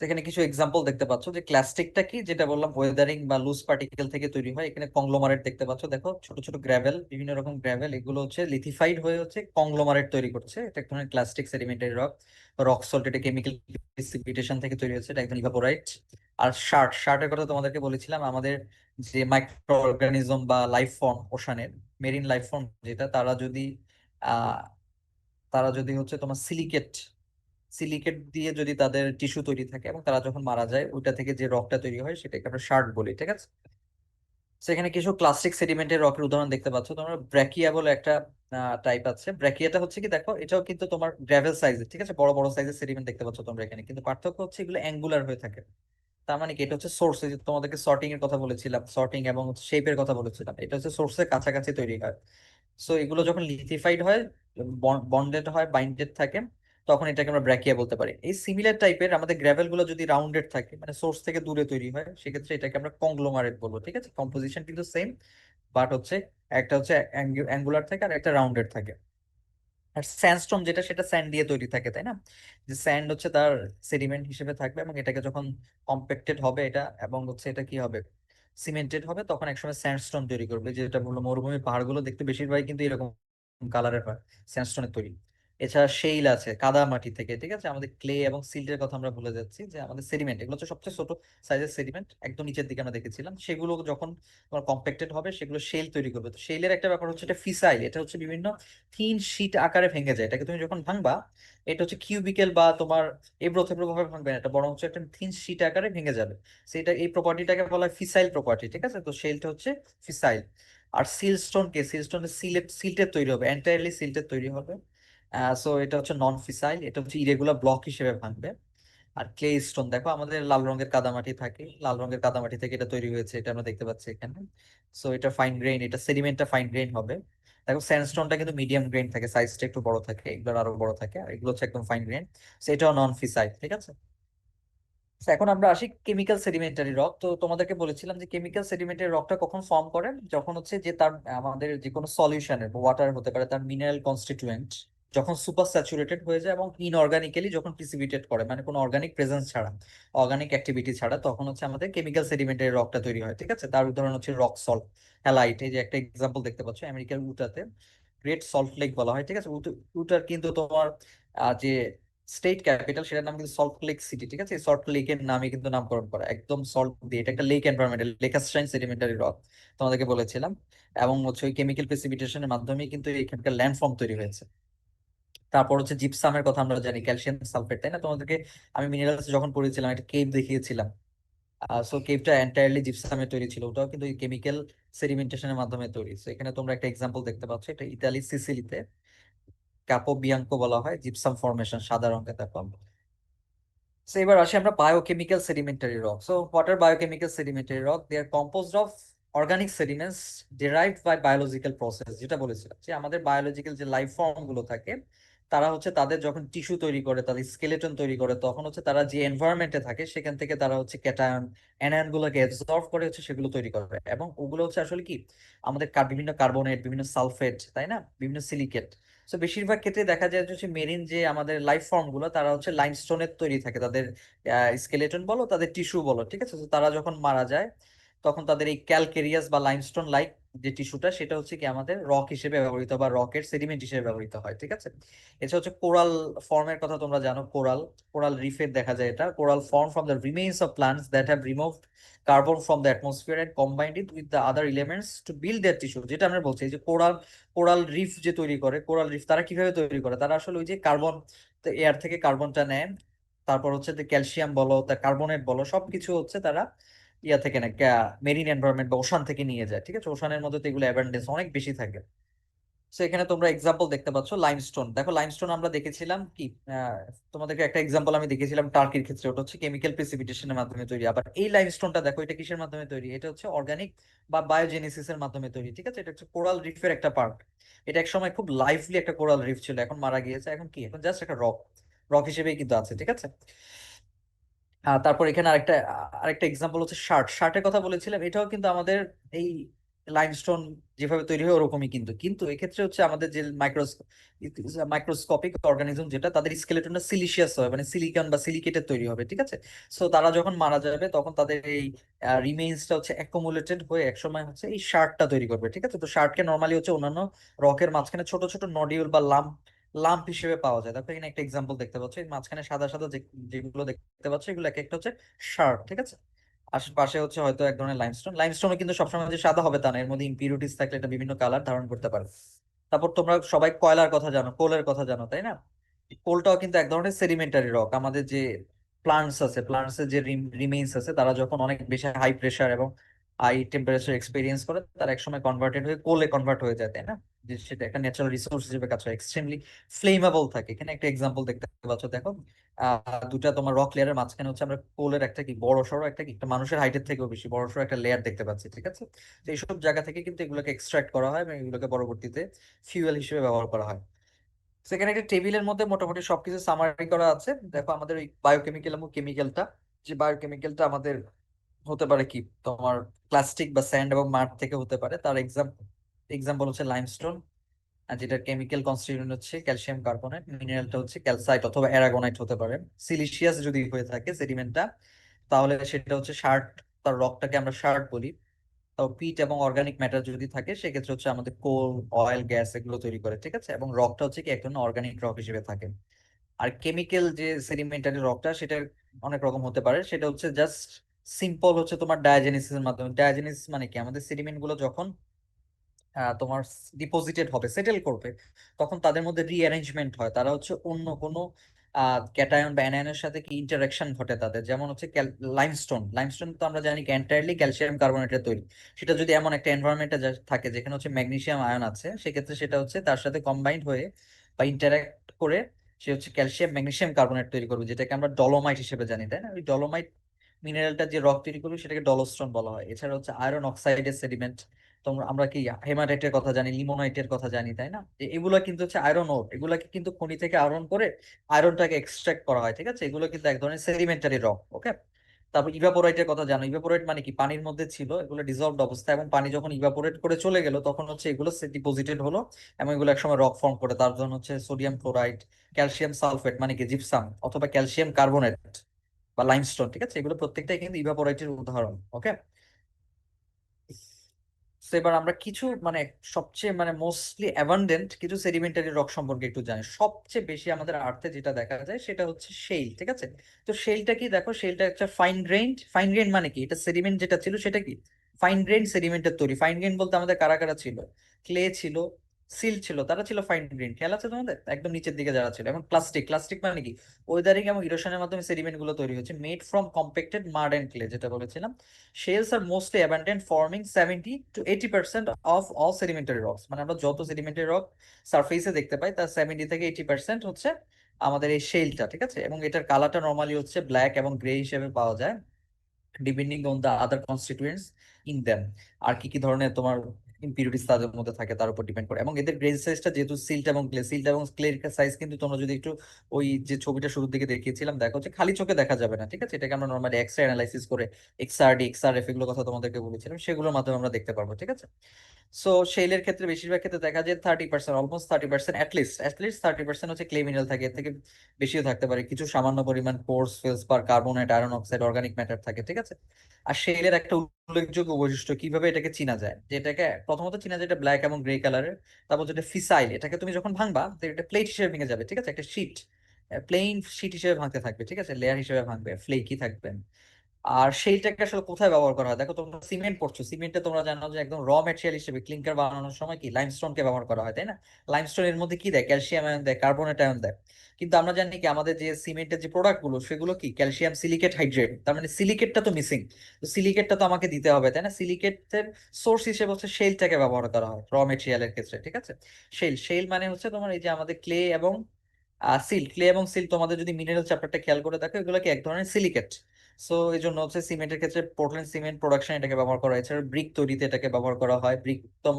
সেখানে কিছু এক্সাম্পল দেখতে পাচ্ছ, যে ক্লাস্টিকটা কি, যেটা বললাম ওয়েদারিং বা লুজ পার্টিকেল থেকে তৈরি হয়। এখানে কংগ্লোমারেট দেখতে পাচ্ছ, দেখো ছোট ছোট গ্র্যাভেল, বিভিন্ন রকম গ্র্যাভেল, এগুলো হচ্ছে লিথিফাইড হয়ে হচ্ছে কংগ্লোমারেট তৈরি করছে, এটা এক ধরনের clastic sedimentary rock. Rock salt, এটা কেমিক্যাল প্রিসিপিটেশন থেকে তৈরি হচ্ছে, এটা একদম ইভাপোরাইট। আর শার্টের কথা তোমাদেরকে বলেছিলাম, আমাদের যে মাইক্রো অর্গানিজম বা লাইফ ফর্ম ওশানের, মেরিন লাইফ ফর্ম যেটা, তারা যদি তারা যদি হচ্ছে তোমার সিলিকেট সিলিকেট দিয়ে যদি তাদের টিস্যু তৈরি থাকে এবং তারা যখন মারা যায় ওইটা থেকে যে রকটা তৈরি হয় সেটাকে আমরা শার্ট বলি, ঠিক আছে। সেখানে কিছু ক্লাসিক সেডিমেন্টের রকের উদাহরণ দেখতে পাচ্ছ তোমরা। ব্র্যাকিয়া বলে একটা টাইপ আছে। ব্র্যাকিয়াটা হচ্ছে কি দেখো, এটাও কিন্তু তোমার গ্র্যাভেল সাইজের, ঠিক আছে, বড় বড় সাইজের সেডিমেন্ট দেখতে পাচ্ছ তোমরা এখানে, কিন্তু পার্থক্য হচ্ছে এগুলো অ্যাঙ্গুলার হয়ে থাকে। তার মানে কি, এটা হচ্ছে সোর্স, তোমাদেরকে সর্টিং এর কথা বলেছিলাম, সর্টিং এবং শেপের কথা বলেছিলাম, এটা হচ্ছে সোর্সের কাছাকাছি তৈরি হয়। সো এগুলো যখন লিথিফাইড হয়, বন্ডেড হয়, বাইন্ডেড থাকে, তখন এটাকে আমরা ব্র্যাকিয়া বলতে পারি। এই সিমিলার টাইপের আমাদের গ্র্যাভেল গুলো যদি রাউন্ডেড থাকে, মানে সোর্স থেকে দূরে তৈরি হয়, সেক্ষেত্রে এটাকে আমরা কংগ্লোমারেট বলবো, ঠিক আছে। কম্পোজিশন কিন্তু সেম, বাট হচ্ছে একটা হচ্ছে অ্যাঙ্গুলার থাকে আর একটা রাউন্ডেড থাকে। আর স্যান্ডস্টোন যেটা, সেটা স্যান্ড দিয়ে তৈরি থাকে, তাই না? যে স্যান্ড হচ্ছে তার সেডিমেন্ট হিসেবে থাকবে এবং এটাকে যখন কম্প্যাক্টেড হবে এটা, এবং হচ্ছে এটা কি হবে, সিমেন্টেড হবে, তখন একসময় স্যান্ডস্টোন তৈরি করবে। যেটা বললো মরুভূমির পাহাড়গুলো দেখতে বেশিরভাগ কিন্তু এরকম কালারের হয়, স্যান্ডস্টোনের তৈরি। এছাড়া সেইল আছে কাদা মাটি থেকে, ঠিক আছে। আমাদের ক্লে এবং সিল্টের কথা আমরা ভুলে যাচ্ছি, যে আমাদের সেডিমেন্ট, এগুলো হচ্ছে সবচেয়ে ছোট সাইজের সেডিমেন্ট, একদম নিচের দিকে আমরা দেখেছিলাম। সেগুলো যখন তোমার কম্প্যাক্টেড হবে সেগুলো শেল তৈরি করবে। তো শেলের একটা ব্যাপার হচ্ছে, এটা ফিসাইল, এটা হচ্ছে বিভিন্ন থিন শীট আকারে ভেঙে যায়। এটাকে তুমি যখন ভাঙবা, এটা হচ্ছে কিউবিকেল বা তোমার এবড়ো থেবড়ো ভাবে ভাঙবে না, এটা বরং হচ্ছে একটা থিন শীট আকারে ভেঙে যাবে। সেটা, এই প্রপার্টিটাকে বলা হয় ফিসাইল প্রপার্টি, ঠিক আছে। তো শেলটা হচ্ছে ফিসাইল। আর সিলস্টোন কে, সিলস্টোন সিল্টের তৈরি হবে, এন্টায়ারলি সিল্টের তৈরি হবে। সো এটা হচ্ছে নন ফিসাইল, এটা হচ্ছে ইরেগুলার ব্লক হিসেবে ভাঙবে। আর ক্লে স্টোন দেখো, আমাদের লাল রঙের কাদামাটি থাকে, লাল রঙের কাদামাটি থেকে এটা তৈরি হয়েছে, এটা আমরা দেখতে পাচ্ছি এখানে। সো এটা ফাইন গ্রেইন, এটা সেডিমেন্টটা ফাইন গ্রেইন হবে। দেখো স্যান্ডস্টোনটা কিন্তু মিডিয়াম গ্রেইন থাকে, সাইজটা একটু বড় থাকে, এগুলোর আরো বড় থাকে, আর এগুলো হচ্ছে একদম ফাইন গ্রেইন। সেটাও নন ফিসাইল, ঠিক আছে। তো এখন আমরা আসি কেমিক্যাল সেডিমেন্টারি রক। তো তোমাদেরকে বলেছিলাম যে কেমিক্যাল সেডিমেন্টারি রকটা কখন ফর্ম করে, যখন হচ্ছে যে তার আমাদের যে কোনো সলিউশনের, ওয়াটার হতে পারে, তার মিনারেল কনস্টিটিউয়েন্ট যখন সুপার স্যাচুরেটেড হয়ে যায় এবং ইনঅর্গানিক্যালি যখন প্রিসিপিটেট করে, মানে কোনো অর্গানিক প্রেজেন্স ছাড়া, অর্গানিক অ্যাক্টিভিটি ছাড়া, তখন হচ্ছে আমাদের কেমিক্যাল সেডিমেন্টারি রকটা তৈরি হয়, ঠিক আছে। তার উদাহরণ হচ্ছে রক সল্ট, হ্যালাইট। এই যে একটা এক্সাম্পল দেখতে পাচ্ছ আমেরিকার উটাতে, গ্রেট সল্ট লেক বলা হয়, ঠিক আছে। উটার কিন্তু তোমার যে স্টেট ক্যাপিটাল, সেটার নাম কিন্তু সল্ট লেক সিটি, ঠিক আছে। সল্ট লেকের নামে কিন্তু নামকরণ করা, একদম সল্ট দিয়ে। এটা একটা লেক এনভায়রনমেন্টাল, লেকাস্ট্রাইন সেডিমেন্টারি রক তোমাদেরকে বলেছিলাম। এবং হচ্ছে ওই কেমিক্যাল প্রেসিপিটেশনের মাধ্যমে কিন্তু এখানকার ল্যান্ডফর্ম তৈরি হয়েছে। তারপর হচ্ছে জিপসামের কথা আমরা জানি, ক্যালসিয়াম সালফেট, তাই না? তোমাদেরকে আমি মিনারেলস যখন পড়েছিলাম একটা কেভ দেখিয়েছিলাম। সো কেভটা এন্টায়ারলি জিপসামে তৈরি ছিল, ওটাও কিন্তু কেমিক্যাল সেডিমেন্টেশনের মাধ্যমে তৈরি। সো এখানে তোমরা একটা এক্সাম্পল দেখতে পাচ্ছ, এটা ইতালি সিসিলিতে ক্যাপো বিয়াঙ্কো বলা হয় জিপসাম ফরমেশন, সাদা রঙের দেখো। So এবার আসি আমরা biochemical sedimentary rock. So what are biochemical sedimentary rock? They are composed of organic sediments derived by biological process. যেটা বলেছিলাম যে আমাদের বায়োলজিক্যাল যে লাইফ ফর্ম গুলো থাকে, তারা হচ্ছে তাদের যখন টিস্যু তৈরি করে, তাদের স্কেলেটন তৈরি করে, তখন হচ্ছে তারা যে এনভায়রনমেন্টে থাকে সেখান থেকে তারা হচ্ছে ক্যাটায়ন অ্যানায়ন গুলোকে অ্যাবজর্ব করে হচ্ছে সেগুলো তৈরি করে। এবং ওগুলো হচ্ছে আসলে কি, আমাদের বিভিন্ন কার্বনেট, বিভিন্ন সালফেট, তাই না, বিভিন্ন সিলিকেট। তো বেশিরভাগ ক্ষেত্রে দেখা যায় যে মেরিন যে আমাদের লাইফ ফর্ম গুলো, তারা হচ্ছে লাইমস্টোনের তৈরি থাকে, তাদের স্কেলেটন বলো, তাদের টিস্যু বলো, ঠিক আছে। তো তারা যখন মারা যায়, তখন তাদের এই ক্যালকেরিয়াস বা লাইমস্টোন লাইক যে টিস্যুটা, সেটা হচ্ছে কি আমাদের রক হিসেবে ব্যবহৃত বা রকের সেডিমেন্ট হিসেবে ব্যবহৃত হয়, ঠিক আছে। এটা হচ্ছে কোরাল ফর্মের কথা তোমরা জানো, কোরাল, কোরাল রিফের দেখা যায় এটা। Coral form from the remains of plants that have removed carbon from the atmosphere and combined it with the other elements to build their tissue. যেটা আমরা বলছি, এই যে কোরাল, কোরাল রিফ যে তৈরি করে, কোরাল রিফ তারা কিভাবে তৈরি করে, তারা আসলে ওই যে কার্বন, এয়ার থেকে কার্বনটা নেয়, তারপর হচ্ছে ক্যালসিয়াম বলো, তা কার্বনেট বলো, সবকিছু হচ্ছে তারা ইয়া থেকে না, মেরিন এনভায়রনমেন্ট বা ওশান থেকে নিয়ে যায়, ঠিক আছে। ওশানের মধ্যে তো এগুলো অ্যাবান্ডেন্স অনেক বেশি থাকে। সো এখানে তোমরা এক্সাম্পল দেখতে পাচ্ছ লাইমস্টোন। দেখো লাইমস্টোন আমরা দেখেছিলাম কি, আহ, তোমাদেরকে একটা এক্সাম্পল আমি দেখেছিলাম টার্কির ক্ষেত্রে, ওটা হচ্ছে কেমিক্যাল প্রিসিপিটেশনের মাধ্যমে তৈরি। আবার এই লাইমস্টোনটা দেখো, এটা কিসের মাধ্যমে তৈরি, এটা হচ্ছে অর্গানিক বা বায়োজেনেসিসের মাধ্যমে তৈরি, ঠিক আছে। এটা হচ্ছে কোরাল রিফের একটা পার্ট। এটা এক সময় খুব লাইভলি একটা কোরাল রিফ ছিল, এখন মারা গিয়েছে। এখন কি, এখন জাস্ট একটা রক, রক হিসেবেই কিন্তু আছে, ঠিক আছে। তারপর এখানে আরেকটা এক্সাম্পল হচ্ছে শার্ট। শার্টের কথা বলেছিলাম, এটাও কিন্তু আমাদের এই লাইমস্টোন যেভাবে তৈরি হয় ওরকমই, কিন্তু কিন্তু এক্ষেত্রে হচ্ছে আমাদের যে মাইক্রোস্কোপিক অর্গানিজম যেটা, তাদের স্কেলেটনটা সিলিশিয়াস হয়, মানে সিলিকন বা সিলিকেটের তৈরি হবে, ঠিক আছে। সো তারা যখন মারা যাবে, তখন তাদের এই রিমেইন্সটা হচ্ছে অ্যাকুমুলেটেড হয়ে একসময় হচ্ছে এই শার্টটা তৈরি করবে, ঠিক আছে। তো শার্টকে নর্মালি হচ্ছে অন্যান্য রকের মাঝখানে ছোট ছোট নডিউল বা লাম্প হিসেবে পাওয়া যায়। দেখো এখানে একটা এক্সাম্পল দেখতে পাচ্ছ, এই মাঝখানে সাদা সাদা যেগুলো দেখতে পাচ্ছ, এগুলো এক একটা হচ্ছে শার্ট, ঠিক আছে। আশেপাশে হচ্ছে হয়তো এক ধরনের লাইমস্টোন। লাইমস্টোনও কিন্তু সবসময় যে সাদা হবে তা না, এর মধ্যে ইম্পিউরিটিস থাকলে এটা বিভিন্ন কালার ধারণ করতে পারে। তারপর তোমরা সবাই কয়লার কথা জানো, কোলের কথা জানো, তাই না? কোলটাও কিন্তু এক ধরনের সেডিমেন্টারি রক। আমাদের যে প্লান্টস আছে, প্লান্টস এর যে রিমেইনস আছে, তারা যখন অনেক বেশি হাই প্রেসার এবং হাই টেম্পারেচার এক্সপেরিয়েন্স করে, তারা একসময় কনভার্টেড হয়ে কোলে কনভার্ট হয়ে যায়, তাই না? যে সেটা একটা ন্যাচারাল রিসোর্স হিসেবে কাজ করে, এক্সট্রিমলি ফ্লেমেবল থাকে। এখানে একটা এক্সাম্পল দেখতে পাচ্ছ, দেখো দুটা তোমার রক লেয়ারের মাঝখানে হচ্ছে আমরা কোলের একটা কি বড় সড়ো একটা কি একটা মানুষের হাইটের থেকেও বেশি বড় সড়ো একটা লেয়ার দেখতে পাচ্ছি, ঠিক আছে? তো এইসব জায়গা থেকে কিন্তু এগুলোকে এক্সট্রাক্ট করা হয় এবং এগুলোকে পরবর্তীতে ফিউয়েল হিসেবে ব্যবহার করা হয়। সেখানে একটা টেবিলের মধ্যে মোটামুটি সবকিছু সামারি করা আছে। দেখো আমাদের ওই বায়োকেমিক্যাল এবং কেমিক্যালটা, যে বায়োকেমিক্যালটা আমাদের হতে পারে কি তোমার প্লাস্টিক বা স্যান্ড এবং মাড থেকে হতে পারে। তার এক্সাম্পল হচ্ছে লাইমস্টোন, আর যেটার কেমিক্যাল কনস্টিটিউয়েন্ট হচ্ছে ক্যালসিয়াম কার্বনেট, মিনারেলটা হচ্ছে ক্যালসাইট অথবা অ্যারাগোনাইট হতে পারে। সিলিশিয়াস যদি হয়ে থাকে সেডিমেন্টটা, তাহলে সেটা হচ্ছে শার্ট, তার রকটাকে আমরা শার্ট বলি। তাও পিট এবং অর্গানিক ম্যাটার যদি থাকে সেক্ষেত্রে হচ্ছে আমাদের কোল, অয়েল, গ্যাস এগুলো তৈরি করে, ঠিক আছে? এবং রকটা হচ্ছে কি এক ধরনের অর্গানিক রক হিসেবে থাকে। আর কেমিক্যাল যে সেডিমেন্টারি রকটা, সেটা অনেক রকম হতে পারে। সেটা হচ্ছে জাস্ট সিম্পল হচ্ছে তোমার ডায়াজেনেসিস এর মাধ্যমে। ডায়াজেনেসিস মানে কি, আমাদের সেডিমেন্ট গুলো যখন তোমার ডিপোজিটেড হবে, সেটেল করবে, তখন তাদের মধ্যে রিঅ্যারেঞ্জমেন্ট হয়। তারা হচ্ছে অন্য কোনো ক্যাটায়ন বা অ্যানায়নের সাথে কি ইন্টারাকশন ঘটে তাদের। যেমন হচ্ছে লাইমস্টোন, লাইমস্টোন তো আমরা জানি কি এন্টায়ারলি ক্যালসিয়াম কার্বনেটের তৈরি। সেটা যদি এমন একটা এনভায়রনমেন্টে থাকে যেখানে হচ্ছে ম্যাগনেসিয়াম আয়ন আছে, সেক্ষেত্রে সেটা হচ্ছে তার সাথে কম্বাইন্ড হয়ে বা ইন্টারাক্ট করে সে হচ্ছে ক্যালসিয়াম ম্যাগনেসিয়াম কার্বনেট তৈরি করবে, যেটাকে আমরা ডলোমাইট হিসেবে জানি, তাই না? ওই ডলোমাইট মিনারেলটা যে রক তৈরি করবে সেটাকে ডলোস্টোন বলা হয়। এছাড়া হচ্ছে আয়রন অক্সাইডের সেডিমেন্ট, তোমরা আমরা কি হেমাটাইটের কথা জানি, লিমোনাইটের কথা জানি, তাই না? এগুলো কিন্তু হচ্ছে আয়রন ওর, এগুলাকে কিন্তু খনি থেকে আয়রন করে আয়রনটাকে এক্সট্রাক্ট করা হয়, ঠিক আছে? এগুলো কিন্তু এক ধরনের সেডিমেন্টারি রক, ওকে? তারপর ইভাপোরাইটের কথা জানো। ইভাপোরেট মানে কি, পানির মধ্যে ছিল, এগুলো ডিজলভড অবস্থা, এবং পানি যখন ইভাপোরেট করে চলে গেল তখন হচ্ছে এগুলো ডিপোজিটেড হলো এবং এগুলো একসময় রক ফর্ম করে। তার জন্য হচ্ছে সোডিয়াম ক্লোরাইড, ক্যালসিয়াম সালফেট মানে কি জিপসাম, অথবা ক্যালসিয়াম কার্বনেট বা লাইমস্টোন, ঠিক আছে? এগুলো প্রত্যেকটাই কিন্তু ইভাপোরাইটের উদাহরণ, ওকে? তো এবার আমরা কিছু মানে সবচেয়ে মানে মোস্টলি অ্যাবান্ডেন্ট কিছু সেডিমেন্টারি রক সম্পর্কে একটু জানি। সবচেয়ে বেশি আমাদের আর্থে যেটা দেখা যায় সেটা হচ্ছে শেল, ঠিক আছে? তো শেলটা কি, দেখো শেলটা একটা ফাইন গ্রেইনড। ফাইন গ্রেইন মানে কি, এটা সেডিমেন্ট যেটা ছিল সেটা কি ফাইন গ্রেইন সেডিমেন্টের তৈরি। ফাইন গ্রেইন বলতে আমাদের কারা কারা ছিল? ক্লে ছিল, সিল ছিল, তারা ছিল ফাইন গ্রেইন। খেয়াল আছে তোমাদের একদম নিচের দিকে যারা ছিল? এবং প্লাস্টিক, প্লাস্টিক মানে কি ওয়েদারিং এবং ইরোশনের মাধ্যমে সেডিমেন্ট গুলো তৈরি হচ্ছে, made from compacted mud and clay, যেটা বলেছিলাম। Shales are mostly abundant, forming 70 to 80% of all sedimentary rocks। মানে আমরা যত সেডিমেন্টারি রক সারফেসে দেখতে পাই তার 70 থেকে 80% হচ্ছে আমাদের এই শেলটা, ঠিক আছে? এবং এটার কালারটা নর্মালি হচ্ছে ব্ল্যাক এবং গ্রে হিসেবে পাওয়া যায়, depending on the other constituents in them. আর কি কি ধরনের তোমার ইম্পিউরিটিস তাদের মধ্যে থাকে তার উপর ডিপেন্ড করে। এবং এদের গ্রেন সাইজটা যেহেতু সিল্ট এবং ক্লের সাইজ কিন্তু তোমরা যদি একটু ওই যে ছবিটা শুরুর দিকে দেখিয়েছিলাম দেখো, যে খালি চোখে দেখা যাবে না, ঠিক আছে? এটাকে আমরা নর্মালি এক্সরে অ্যানালাইসিস করে এক্সআরডি, এক্সআরএফ এগুলো কথা তোমাদেরকে বলেছিলাম, সেগুলোর মাধ্যমে আমরা দেখতে পারবো, ঠিক আছে? সো শেলের ক্ষেত্রে বেশিরভাগ ক্ষেত্রে দেখা যায় 30%, অলমোস্ট 30%, অ্যাটলিস্ট 30% হচ্ছে ক্লে মিনারেল থাকে। এর থেকে বেশিও থাকতে পারে, কিছু সামান্য পরিমাণ course feldspar, carbonate, iron oxide, organic matter থাকে, ঠিক আছে? আর শেলের একটা উল্লেখযোগ্য বৈশিষ্ট্য কিভাবে এটাকে চিনা যায়, যে এটাকে প্রথমত চিনা যায় এটা ব্ল্যাক এবং গ্রে কালারের। তারপর যেটা ফিসাইল, এটাকে তুমি যখন ভাঙবা তো এটা প্লেট হিসেবে ভেঙে যাবে, ঠিক আছে? একটা শীট, প্লেন শীট হিসেবে ভাঙতে থাকবে, ঠিক আছে? লেয়ার হিসেবে ভাঙবে, ফ্লেকি থাকবে। আর সেইটাকে আসলে কোথায় ব্যবহার করা হয়, দেখো তোমরা সিমেন্ট পড়ছো, সিমেন্টে তোমরা জানো যে একদম র ম্যাটেরিয়াল হিসেবে ক্লিংকার বানানোর সময় কি লাইমস্টোনকে ব্যবহার করা হয়, তাই না? লাইমস্টোন এর মধ্যে কি দেয়, ক্যালসিয়াম আয়ন দেয়, কার্বনেট আয়ন দেয়। কিন্তু আমরা জানি কি আমাদের যে সিমেন্টের যে প্রোডাক্ট গুলো সেগুলো কি ক্যালসিয়াম সিলিকেট হাইড্রেট, তার মানে সিলিকেটটা তো মিসিং। তো সিলিকেটটা তো আমাকে দিতে হবে, তাই না? সিলিকেটের সোর্স হিসেবে হচ্ছে শেলটাকে ব্যবহার করা হয় র ম্যাটেরিয়ালের ক্ষেত্রে, ঠিক আছে? শেল মানে হচ্ছে তোমার এই যে আমাদের ক্লে এবং সিল, ক্লে এবং সিল তোমাদের যদি মিনারেল চ্যাপ্টারটা খেয়াল করে দেখো, এগুলো কি এক ধরনের সিলিকেট। সো এই জন্য হচ্ছে সিমেন্টের ক্ষেত্রে পোর্টল্যান্ড সিমেন্ট প্রোডাকশন এটাকে ব্যবহার করা হয়। এছাড়া ব্রিক তৈরিতে এটাকে ব্যবহার করা হয়। ব্রিক তো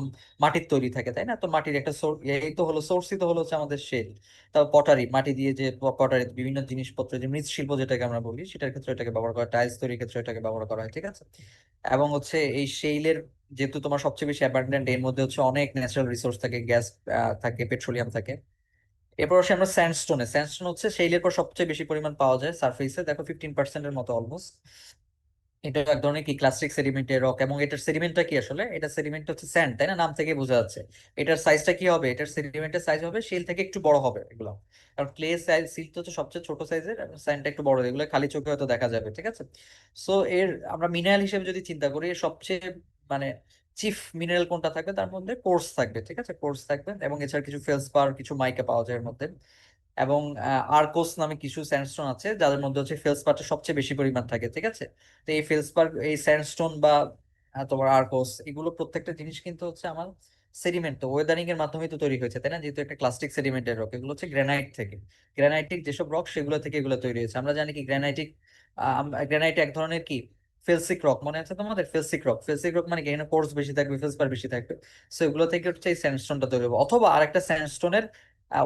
মাটির তৈরি থাকে, তাই না? তো মাটির একটা সোর্স, এই তো হলো সোর্সই তো হলো হচ্ছে আমাদের শেল। তারপর পটারি, মাটি দিয়ে যে পটারি বিভিন্ন জিনিসপত্র, যে মৃৎশিল্প যেটাকে আমরা বলি, সেটার ক্ষেত্রে এটাকে ব্যবহার করা হয়, টাইলস তৈরির ক্ষেত্রে এটাকে ব্যবহার করা হয়, ঠিক আছে? এবং হচ্ছে এই শেইলের যেহেতু তোমার সবচেয়ে বেশি অ্যাবান্ডেন্ট, এর মধ্যে হচ্ছে অনেক ন্যাচারাল রিসোর্স থাকে, গ্যাস থাকে, পেট্রোলিয়াম থাকে। এরপর আসে আমরা স্যান্ডস্টোনে। স্যান্ডস্টোন হচ্ছে সেইলের পর সবচেয়ে বেশি পরিমাণ পাওয়া যায় সারফেসে, দেখো 15%-এর মতো অলমোস্ট। এটা এক ধরনের কি ক্লাসিক সেডিমেন্টের রক, এবং এটার সেডিমেন্টটা কি আসলে, এটা সেডিমেন্ট হচ্ছে স্যান্ড, তাই না? নাম থেকে বোঝা যাচ্ছে। এটার সাইজটা কি হবে, এটার সেডিমেন্টের সাইজ হবে শেল থেকে একটু বড় হবে এগুলো। কারণ ক্লে সাইজ, সিল তো হচ্ছে সবচেয়ে ছোট সাইজের, এবং স্যান্ডটা একটু বড়, এগুলো খালি চোখে হয়তো দেখা যাবে, ঠিক আছে? সো এর আমরা মিনারেল হিসেবে যদি চিন্তা করি, এর সবচেয়ে মানে চিফ মিনারেল কোনটা থাকবে, তার মধ্যে কোর্স থাকবে, ঠিক আছে, কোর্স থাকবে, এবং এছাড়া কিছু ফেলসপার, কিছু মাইকা পাওয়া যায় এর মধ্যে। এবং আর্কোস নামে কিছু স্যান্ডস্টোন আছে যাদের মধ্যে হচ্ছে ফেলসপারটা সবচেয়ে বেশি পরিমাণ থাকে, ঠিক আছে। তো এই ফেলসপার, এই স্যান্ডস্টোন বা তোমার আর্কোস, এগুলো প্রত্যেকটা জিনিস কিন্তু হচ্ছে আমার সেডিমেন্ট, তো ওয়েদারিং এর মাধ্যমে তো তৈরি হয়েছে, তাই না, যেহেতু একটা ক্লাস্টিক সেডিমেন্টের রক, এগুলো হচ্ছে গ্রানাইট থেকে, গ্রানাইটিক যেসব রক সেগুলো থেকে এগুলো তৈরি হয়েছে। আমরা জানি কি গ্রানাইটিক, গ্রানাইট এক ধরনের কি ফেলসিক রক, মনে আছে তোমাদের ফেলসিক রক? ফেলসিক রক মানে কি, এখানে কোর্স বেশি থাকবে, ফেলসপার বেশি থাকবে, সো এগুলো থেকে হচ্ছে এই স্যান্ডস্টোনটা তৈরি হবে। অথবা আরেকটা স্যান্ডস্টোনের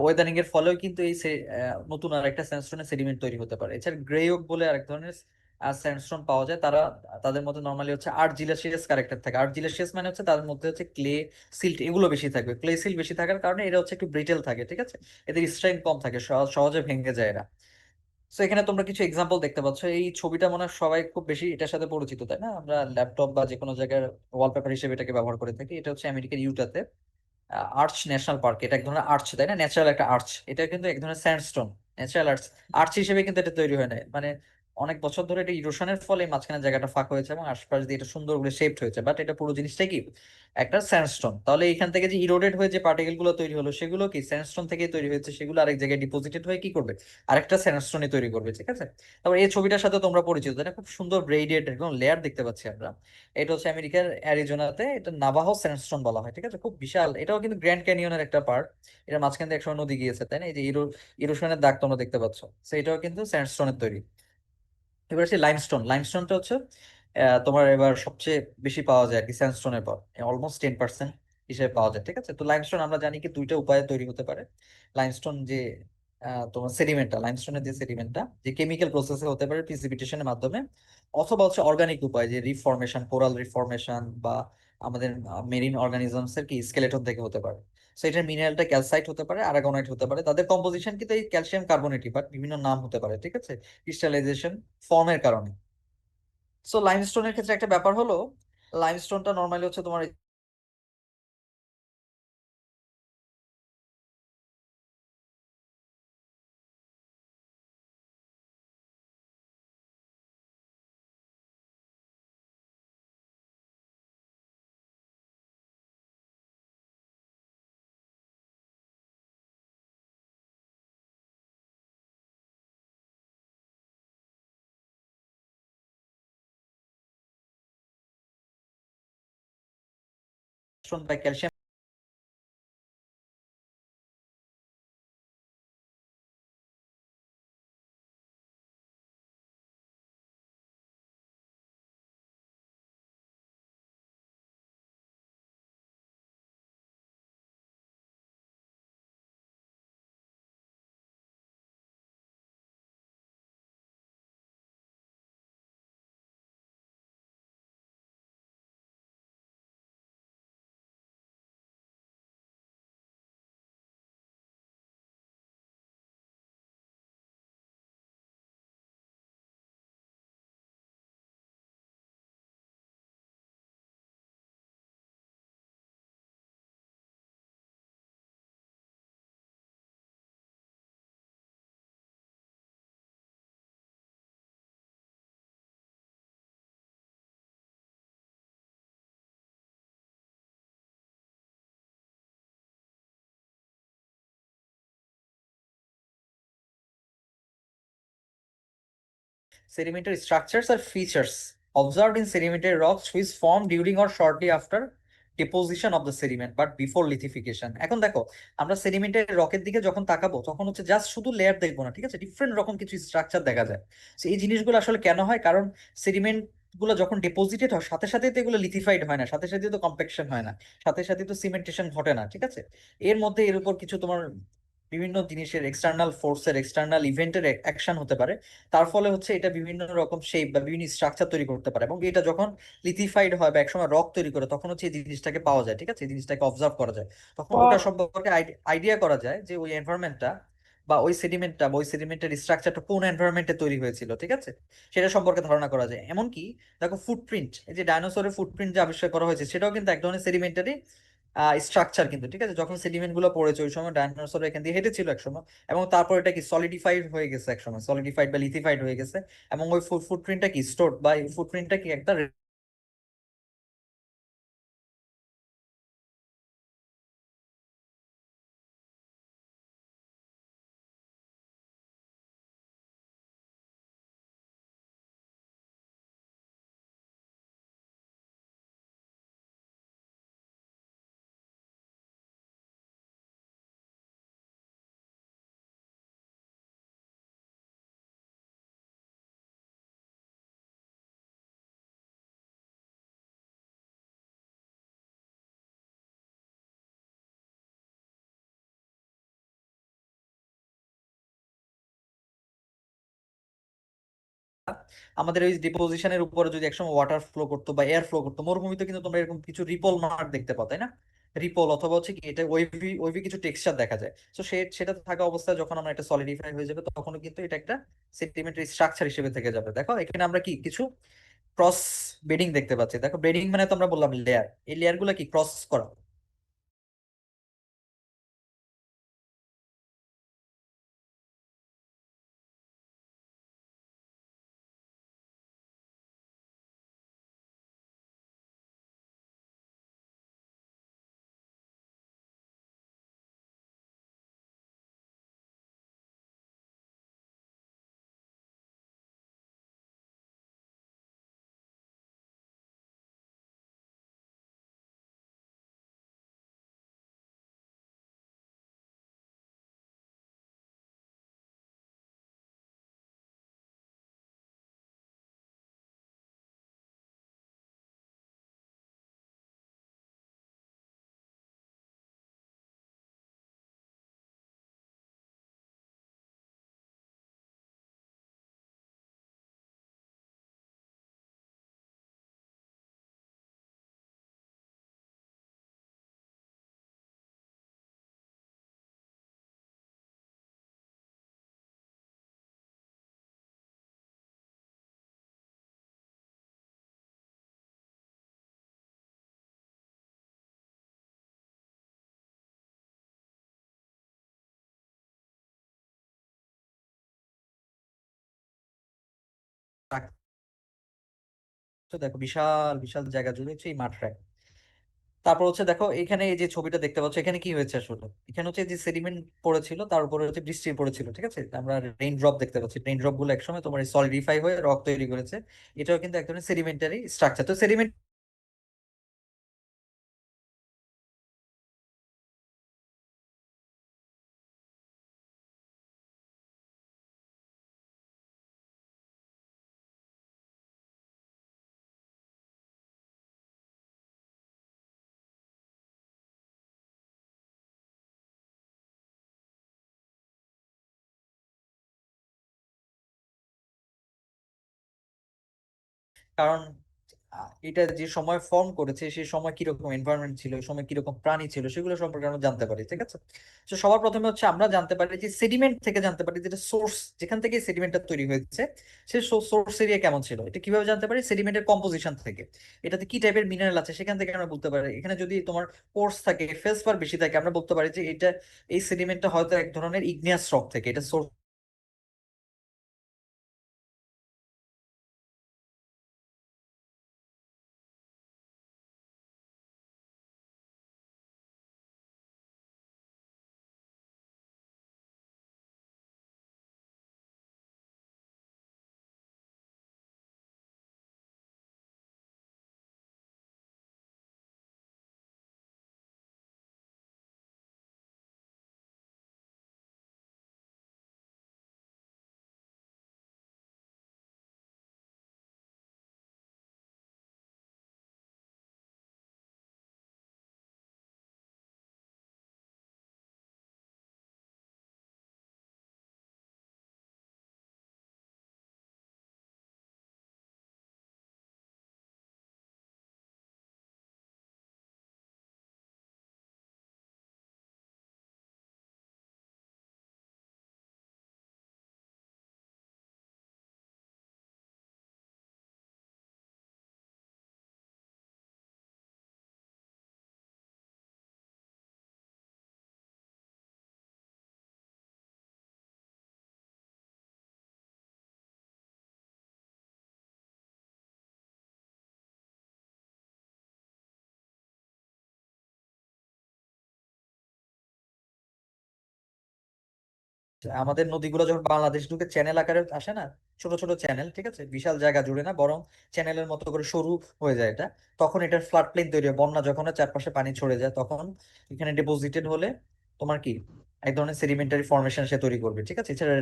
ওয়েদারিং এর ফলেও কিন্তু এই নতুন আর একটা স্যান্ডস্টোনের সেডিমেন্ট তৈরি হতে পারে। এছাড়া গ্রে ওক বলে আরেক ধরনের স্যান্ডস্টোন পাওয়া যায়, তাদের মধ্যে নর্মালি হচ্ছে আর্জিলাসিয়াস ক্যারেক্টার থাকে। আর্জিলাসিয়াস মানে হচ্ছে তাদের মধ্যে হচ্ছে ক্লে সিল্ট এগুলো বেশি থাকবে, ক্লে সিল্ট বেশি থাকার কারণে এরা হচ্ছে একটু ব্রিটেল থাকে, ঠিক আছে, এদের স্ট্রেংথ কম থাকে, সহজে ভেঙে যায় এরা। তো এখানে তোমরা কিছু এক্সাম্পল দেখতে পাচ্ছ, এই ছবিটা মনে হয় সবাই খুব বেশি এটার সাথে পরিচিত, তাই না, আমরা ল্যাপটপ বা যে কোনো জায়গায় ওয়ালপেপার হিসেবে এটাকে ব্যবহার করে থাকি। এটা হচ্ছে আমেরিকার ইউটাতে আর্চ ন্যাশনাল পার্ক, এটা এক ধরনের আর্চ, তাই না, ন্যাচারাল একটা আর্চ, এটা কিন্তু এক ধরনের স্যান্ডস্টোন, ন্যাচারাল আর্চ, আর্চ হিসেবে কিন্তু এটা তৈরি হয় না, মানে অনেক বছর ধরে এটা ইরোশনের ফলে মাঝখানে জায়গাটা ফাঁকা হয়েছে এবং আশপাশ দিয়ে এটা সুন্দর করে শেপড হয়েছে, বাট এটা পুরো জিনিসটাই কি একটা স্যান্ডস্টোন। তাহলে এখান থেকে যে ইরোডেড হয়ে যে পার্টিকেল গুলো তৈরি হলো সেগুলো কি স্যান্ডস্টোন থেকে তৈরি হয়েছে, সেগুলো আরেক জায়গায় ডিপোজিটেড হয়ে কি করবে, আরেকটা স্যান্ডস্টোনে তৈরি করবে, ঠিক আছে। তারপর এই ছবিটার সাথে তোমরা পরিচিত, তাই না, খুব সুন্দর ব্রেইডেড এবং লেয়ার দেখতে পাচ্ছি আমরা। এটা হচ্ছে আমেরিকার অ্যারিজোনাতে, এটা নাভাহো স্যান্ডস্টোন বলা হয়, ঠিক আছে, খুব বিশাল, এটাও কিন্তু গ্র্যান্ড ক্যানিয়নের একটা পার্ট। এটা মাঝখান দিয়ে একসময় নদী গিয়েছে, তাই না, এই যে ইরোশনের দাগ তোমরা দেখতে পাচ্ছ, তো এটাও কিন্তু স্যান্ডস্টোনের তৈরি। এবার হচ্ছে লাইমস্টোন, লাইমস্টোনটা হচ্ছে তোমার এবার সবচেয়ে বেশি পাওয়া যায় আর কি স্যান্ডস্টোনের পর, অলমোস্ট 10% হিসেবে পাওয়া যায়, ঠিক আছে। তো লাইমস্টোন আমরা জানি কি দুইটা উপায়ে তৈরি হতে পারে। লাইমস্টোন যে তোমার সেডিমেন্টটা, লাইমস্টোনের যে সেডিমেন্টটা, যে কেমিক্যাল প্রসেসে হতে পারে প্রিসিপিটেশনের মাধ্যমে, অথবা হচ্ছে অর্গানিক উপায়, যে রিফর্মেশন, কোরাল রিফর্মেশন, বা আমাদের মেরিন অর্গানিজমস এর কি স্কেলেটন থেকে হতে পারে। সো এটার মিনারেলটা ক্যালসাইট হতে পারে, আরাগোনাইট হতে পারে, তাদের কম্পোজিশন কিন্তু এই ক্যালসিয়াম কার্বনেটই, বাট বিভিন্ন নাম হতে পারে, ঠিক আছে, ক্রিস্টালাইজেশন ফর্মের কারণে। সো লাইমস্টোনের ক্ষেত্রে একটা ব্যাপার হলো, লাইমস্টোনটা নর্মালি হচ্ছে তোমার স্টোন বা calcium sedimentary structures or features observed in sedimentary rocks which form during or shortly after deposition of the sediment but before lithification। এখন দেখো, আমরা সেডিমেন্টারি রকের দিকে যখন তাকাবো তখন হচ্ছে জাস্ট শুধু লেয়ার দেখবো না, ঠিক আছে, ডিফারেন্ট রকম কিছু স্ট্রাকচার দেখা যায়। তো এই জিনিসগুলো আসলে কেন হয়, কারণ সেডিমেন্ট গুলো যখন ডিপোজিটেড হয় সাথে সাথে তো এগুলো লিথিফাইড হয় না, সাথে সাথে তো কম্প্যাকশন হয় না, সাথে সাথে তো সিমেন্টেশন ঘটে না, ঠিক আছে। এর মধ্যে এর উপর কিছু তোমার বিভিন্ন জিনিসের এক্সটার্নাল ফোর্সের, এক্সটার্নাল ইভেন্টের অ্যাকশন হতে পারে, তার ফলে হচ্ছে এটা বিভিন্ন রকম শেপ বা বিভিন্ন স্ট্রাকচার তৈরি করতে পারে। এবং এটা যখন লিথিফাইড হয় বা একসময় রক তৈরি করে তখন হচ্ছে এই জিনিসটাকে পাওয়া যায়, ঠিক আছে, এই জিনিসটাকে অবজার্ভ করা যায়, তখন ওটা সম্পর্কে আইডিয়া করা যায় যে ওই এনভায়রনমেন্টটা বা ওই সেডিমেন্টটা বা ওই সেডিমেন্টের স্ট্রাকচারটা কোন এনভায়রনমেন্টে তৈরি হয়েছিল, ঠিক আছে, সেটা সম্পর্কে ধারণা করা যায়। এমনকি দেখো ফুটপ্রিন্ট, এই যে ডাইনোসরের ফুটপ্রিন্ট যে আবিষ্কার করা হয়েছে সেটাও কিন্তু এক ধরনের সেডিমেন্টারি স্ট্রাকচার কিন্তু, ঠিক আছে, যখন সেডিমেন্ট গুলো পড়েছে ওই সময় ডাইনোসর এখান দিয়ে হেঁটেছিল এক সময়, এবং তারপর এটা কি সলিডিফাইড হয়ে গেছে, এক সময় সলিডিফাইড বা লিথিফাইড হয়ে গেছে, এবং ওই ফুটপ্রিন্টটা কি স্টোর বা ফুটপ্রিন্টটা কি একটা আমাদের ওই ডিপোজিশনের উপরে যদি একসময় ওয়াটার ফ্লো করতো বা এয়ার ফ্লো করতো, মরুভূমিতে কিন্তু তোমরা এরকম কিছু রিপল মার্ক দেখতে পাও, তাই না? রিপল অথবা হচ্ছে কি এটা ওয়েভি ওয়েভি কিছু টেক্সচার দেখা যায়। তো সেটা থাকা অবস্থায় যখন আমরা একটা সলিডিফাই হয়ে যাবে, তখনও কিন্তু এটা একটা সেডিমেন্টারি স্ট্রাকচার হিসেবে থেকে যাবে। দেখো এখানে আমরা কি কিছু ক্রস বেডিং দেখতে পাচ্ছি। দেখো বেডিং মানে তো আমরা বললাম লেয়ার, এই লেয়ার গুলা কি ক্রস করা। তো দেখো বিশাল বিশাল জায়গা জুড়ে হচ্ছে এই মাঠটায়। তারপর হচ্ছে দেখো এখানে এই যে ছবিটা দেখতে পাচ্ছ, এখানে কি হয়েছে আসলে, এখানে হচ্ছে যে সেডিমেন্ট পড়েছিল তার উপরে হচ্ছে বৃষ্টি পড়েছিল, ঠিক আছে? আমরা রেইন ড্রপ দেখতে পাচ্ছি, রেইন ড্রপ গুলো একসময় তোমার সলিডিফাই হয়ে রক তৈরি করেছে। এটাও কিন্তু এক ধরনের সেডিমেন্টারি স্ট্রাকচার। তো সেডিমেন্ট কারণ এটা যে সময় ফর্ম করেছে সেই সময় কিরকম এনভায়রনমেন্ট ছিল, ওই সময় কিরকম প্রাণী ছিল, সেগুলো সম্পর্কে আমরা জানতে পারি, ঠিক আছে? তো সবার প্রথমে হচ্ছে আমরা জানতে পারি যে সেডিমেন্ট থেকে জানতে পারি যেটা সোর্স, যেখান থেকে সেডিমেন্টটা তৈরি হয়েছে সে সোর্স এরিয়া কেমন ছিল। এটা কিভাবে জানতে পারি? সেডিমেন্টের কম্পোজিশন থেকে, এটাতে কি টাইপের মিনারেল আছে সেখান থেকে আমরা বলতে পারি। এখানে যদি তোমার কোর্স থাকে, ফেসবার বেশি থাকে, আমরা বলতে পারি যে এটা এই সেডিমেন্টটা হয়তো এক ধরনের ইগনিয়াস রক থেকে, এটা সোর্স। আমাদের নদীগুলো যখন বাংলাদেশ ঢুকে চ্যানেল আকারে আসে না, ছোট ছোট চ্যানেল, ঠিক আছে, বিশাল জায়গা জুড়ে না, বরং চ্যানেলের মতো করে সরু হয়ে যায় এটা। তখন এটার ফ্লাড প্লেন তৈরি হয়, বন্যা যখন হয়, চারপাশে পানি ছড়ে যায়, তখন এখানে ডিপোজিটেড হলে তোমার কি এক ধরনের সেডিমেন্টারি ফর্মেশন সে তৈরি করবে, ঠিক আছে? এছাড়া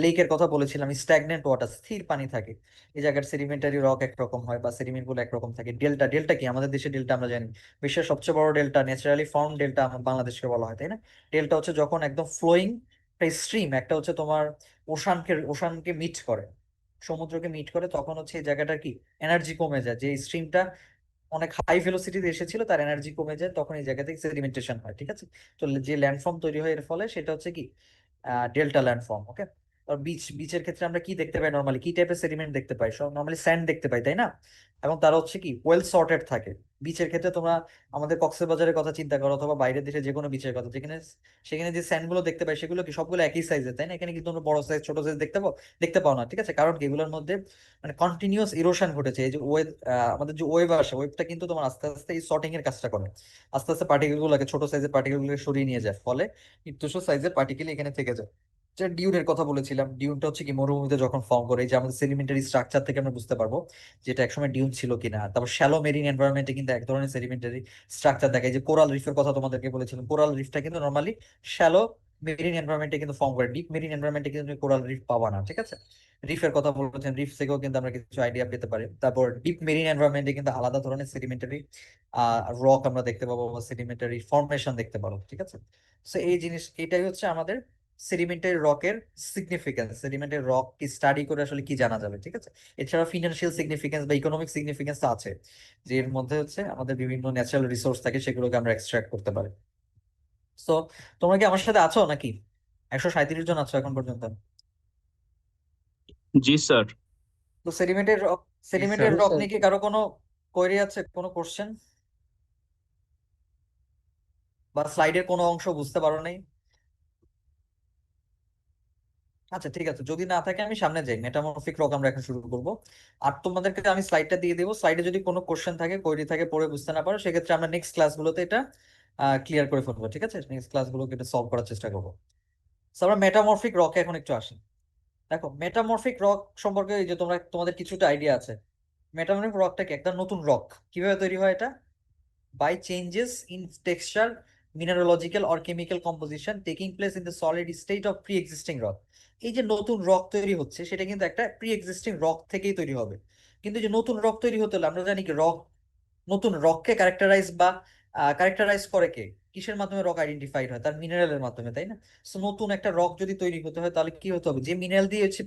লেকের কথা বলেছিলাম, স্ট্যাগনেন্ট ওয়াটার, স্থির পানি থাকে। এই জায়গার সেডিমেন্টারি রক একরকম হয় বা সেডিমেন্ট গুলো একরকম থাকে। ডেল্টা, ডেল্টা কি আমাদের দেশে ডেল্টা আমরা জানি বিশ্বের সবচেয়ে বড় ডেল্টা, ন্যাচারালি ফর্ম ডেল্টা বাংলাদেশকে বলা হয়, তাই না? ডেল্টা হচ্ছে যখন একদম ফ্লোয়িং একটা স্ট্রিম, একটা হচ্ছে তোমার ওশানকে মিট করে, সমুদ্রকে মিট করে, তখন হচ্ছে এই জায়গাটার কি এনার্জি কমে যায়, যে স্ট্রিমটা অনেক হাই ভেলোসিটিতে এসেছিল তার এনার্জি কমে যায়, তখন এই জায়গা থেকে সেডিমেন্টেশন হয়, ঠিক আছে। তো যে ল্যান্ডফর্ম তৈরি হয় এর ফলে সেটা হচ্ছে কি ডেল্টা ল্যান্ডফর্ম, ওকে। আর বিচের ক্ষেত্রে আমরা কি দেখতে পাই নর্মালি, কি টাইপের সেডিমেন্ট দেখতে পাই? সব নর্মালি স্যান্ড দেখতে পাই, তাই না? এবং তারা হচ্ছে কি ওয়েল সর্টেড থাকে। বিচের ক্ষেত্রে তোমরা আমাদের কক্সবাজারের কথা চিন্তা করো, অথবা বাইরের দেশে যে কোনো বিচের কথা, যেখানে সেখানে যে স্যান্ড গুলো দেখতে পাই সেগুলো কি সবগুলো একই সাইজের, তাই না? এখানে কিন্তু তোমরা বড় সাইজ ছোট সাইজ দেখতে পাও না, ঠিক আছে। কারণ কি এগুলোর মধ্যে মানে কন্টিনিউয়াস ইরোশন ঘটেছে। এই যে ওয়েভ, আমাদের যে ওয়েভ আসে, ওয়েভটা কিন্তু তোমার আস্তে আস্তে এই সর্টিং এর কাজটা করে, আস্তে আস্তে পার্টিকেল গুলোকে, ছোট সাইজের পার্টিকেল গুলোকে সরিয়ে নিয়ে যায়, ফলে নির্দিষ্ট সাইজের পার্টিকেল এখানে থেকে যায়। যে ডিউনের কথা বলেছিলাম, ডিউনটা হচ্ছে কি মরুভূমিতে যখন ফর্ম করে, এই যে আমাদের সেডিমেন্টারি স্ট্রাকচার থেকে আমরা বুঝতে পারবো যেটা একসময় ডিউন ছিল কিনা। তারপর শ্যালো মেরিন এনভায়রনমেন্টে কিন্তু এক ধরনের সেডিমেন্টারি স্ট্রাকচার দেখায়। যে কোরাল রিফের কথা তোমাদেরকে বলেছিলাম, কোরাল রিফটা কিন্তু নর্মালি শ্যালো মেরিন এনভায়রনমেন্টে কিন্তু ফর্ম করে, ডিপ মেরিন এনভায়রনমেন্টে কিন্তু তুমি কোরাল রিফ পাবা না, ঠিক আছে। রিফের কথা বলেছেন, রিফ থেকেও কিন্তু আমরা কিছু আইডিয়া পেতে পারি। তারপর ডিপ মেরিন এনভায়রনমেন্টে কিন্তু আলাদা ধরনের সেডিমেন্টারি রক আমরা দেখতে পাবো, বা সেডিমেন্টারি ফর্মেশন দেখতে পাবো, ঠিক আছে। তো এই জিনিস, এটাই হচ্ছে আমাদের সেডিমেন্টারি রকের সিগনিফিকেন্স। সেডিমেন্টারি রক কি স্টাডি করে আসলে কি জানা যাবে, ঠিক আছে। এছাড়া ফিনান্সিয়াল সিগনিফিকেন্স বা ইকোনমিক সিগনিফিকেন্স তো আছে, যে এর মধ্যে হচ্ছে আমাদের বিভিন্ন ন্যাচারাল রিসোর্স থাকে, সেগুলোকে আমরা এক্সট্রাক্ট করতে পারি। তো তোমরা কি আমার সাথে আছো নাকি? 137 জন আছো এখন পর্যন্ত। জি স্যার। তো সেডিমেন্টের রক, জি স্যার। সেডিমেন্টের রক নিয়ে কি কারো কোনো কোয়েরি আছে, কোনো কোশ্চেন, বা স্লাইডের কোনো অংশ বুঝতে পারো নাই? আচ্ছা ঠিক আছে, যদি না থাকে আমি সামনে যাই, মেটামরফিক রক আমরা এখন শুরু করব। আর তোমাদেরকে আমি স্লাইডটা দিয়ে দেবো, স্লাইডে যদি কোনো কোশ্চেন থাকে, কোয়েরি থাকে, পড়ে বুঝতে না পারো, সেক্ষেত্রে আমরা নেক্সট ক্লাসগুলোতে এটা ক্লিয়ার করে ফেলবো, ঠিক আছে। নেক্সট ক্লাসগুলোকে এটা সলভ করার চেষ্টা করবো। তো আমরা মেটামরফিক রকে এখন একটু আসি। দেখো মেটামরফিক রক সম্পর্কে এই যে তোমাদের কিছুটা আইডিয়া আছে। মেটামরফিক রকটা কি একটা নতুন রক? কিভাবে তৈরি হয় এটা? by changes in texture, mineralogical or chemical composition taking place in the solid state of pre-existing rock. এই যে নতুন রক তৈরি হচ্ছে সেটা কিন্তু একটা প্রি এক্সিস্টিং রক থেকেই তৈরি হবে। কিন্তু এই যে নতুন রক তৈরি হতে হলে আমরা জানি কি রক, নতুন রককে ক্যারেক্টারাইজ বা ক্যারেক্টারাইজ করে কে, কিসের মাধ্যমে রক আইডেন্টিফাইড হয়? তার মিনারেলের মাধ্যমে, তাই না? সো নতুন একটা রক যদি তৈরি হতে হয় তাহলে কি হতে হবে, যে মিনারেল দিয়ে হচ্ছে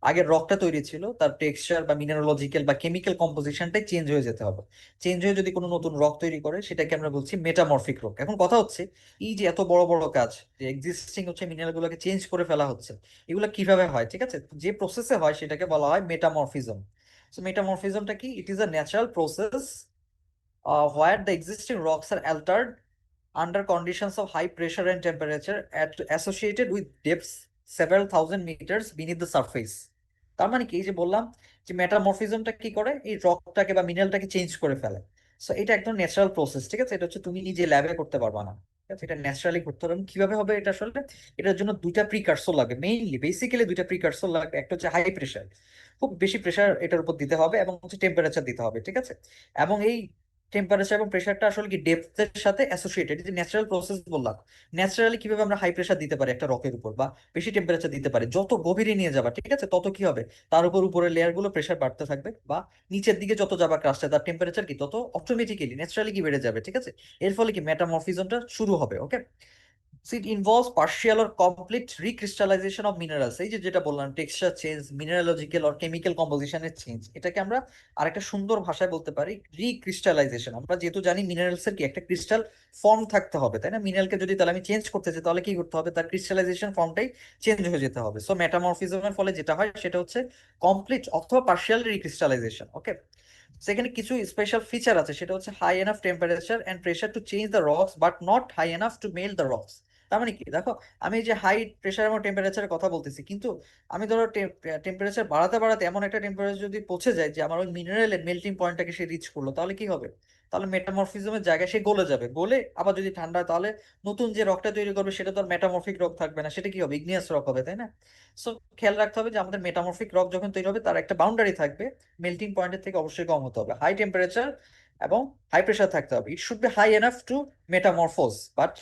আগের রকটা তৈরি ছিল তার টেক্সচার বা মিনারোলজিক্যাল বা কেমিক্যাল কম্পোজিশনটাই চেঞ্জ হয়ে যেতে হবে। চেঞ্জ হয়ে যদি কোনো নতুন রক তৈরি করে সেটাকে আমরা বলছি মেটামরফিক রক। এখন কথা হচ্ছে এই যে এত বড় বড় কাজ, যে এক্সিস্টিং হচ্ছে মিনারেল গুলোকে চেঞ্জ করে ফেলা হচ্ছে, এগুলো কিভাবে হয়, ঠিক আছে? যে প্রসেসে হয় সেটাকে বলা হয় মেটামরফিজম। সো মেটামরফিজমটা কি? It is a natural process where the existing rocks are altered under conditions of high pressure and temperature associated with depths several thousand meters beneath the surface. তার মানে কি, এই যে বললাম যে মেটামরফিজমটা কি করে, এই রকটাকে বা মিনারেলটাকে চেঞ্জ করে ফেলে। সো এটা একদম ন্যাচারাল প্রসেস, ঠিক আছে। এটা হচ্ছে তুমি নিজে ল্যাবে করতে পারবা না, ঠিক আছে। এটা ন্যাচারালি করতে হবে। এবং কিভাবে হবে এটা আসলে? এটার জন্য দুইটা প্রিকারসর লাগে, মেইনলি বেসিক্যালি দুইটা প্রিকারসর লাগে। একটা হচ্ছে হাই প্রেশার, খুব বেশি প্রেশার এটার উপর দিতে হবে, এবং হচ্ছে টেম্পারেচার দিতে হবে, ঠিক আছে। এবং এই টেম্পারেচার এবং প্রেশারটা আসলে কি ডেপথের সাথে অ্যাসোসিয়েটেড। যে ন্যাচারাল প্রসেস বললাম, ন্যাচারালি কিভাবে আমরা হাই প্রেশার দিতে পারি একটা রকের উপর, বা বেশি টেম্পারেচার দিতে পারি, যত গভীরে নিয়ে যাবা, ঠিক আছে, তত কি হবে, তার উপর উপরের লেয়ার গুলো প্রেশার বাড়তে থাকবে, বা নিচের দিকে যত যাবা ক্রাস্টে তার টেম্পারেচার কি তত অটোমেটিক্যালি ন্যাচারালি কি বেড়ে যাবে, ঠিক আছে। এর ফলে কি মেটামরফিজমটা শুরু হবে, ওকে। So it involves partial or complete recrystallization of minerals, এই যে যেটা বললাম texture change, mineralogical or chemical কম্পোজিশনের চেঞ্জ, এটাকে আমরা আরেকটা সুন্দর ভাষায় বলতে পারি রিক্রিস্টালাইজেশন। আমরা যেহেতু জানি মিনারেলস এর কি একটা ক্রিস্টাল ফর্ম থাকতে হবে, তাই না? মিনারেলকে যদি তাহলে আমি চেঞ্জ করতে চাই তাহলে কি করতে হবে, তার ক্রিস্টালাইজেশন ফর্মটাই চেঞ্জ হয়ে যেতে হবে। সো মেটামরফিজমের ফলে যেটা হয় সেটা হচ্ছে কমপ্লিট অথবা পার্শিয়াল রিক্রিস্টালাইজেশন, ওকে। সেখানে কিছু স্পেশাল ফিচার আছে, সেটা হচ্ছে high enough temperature and pressure to change the rocks but not high enough to melt the rocks. তার মানে কি দেখো, আমি এই যে হাই প্রেশার এবং টেম্পারেচারের কথা বলতেছি, কিন্তু আমি ধরো টেম্পারেচার বাড়াতে বাড়াতে এমন একটা টেম্পারেচার যদি পৌঁছে যায় যে আমার ওই মিনারেলের মেল্টিং পয়েন্টটাকে সে রিচ করলো, তাহলে কি হবে? তাহলে মেটামরফিজমের জায়গায় সে গলে যাবে, গলে আবার যদি ঠান্ডা হয় তাহলে নতুন যে রকটা তৈরি করবে সেটা তো আর মেটামরফিক রক থাকবে না, সেটা কি হবে, ইগনিয়াস রক হবে, তাই না? সো খেয়াল রাখতে হবে যে আমাদের মেটামরফিক রক যখন তৈরি হবে তার একটা বাউন্ডারি থাকবে, মেল্টিং পয়েন্টের থেকে অবশ্যই কম হতে হবে, হাই টেম্পারেচার এবং হাই প্রেশার থাকতে হবে। It should be high enough to metamorphose but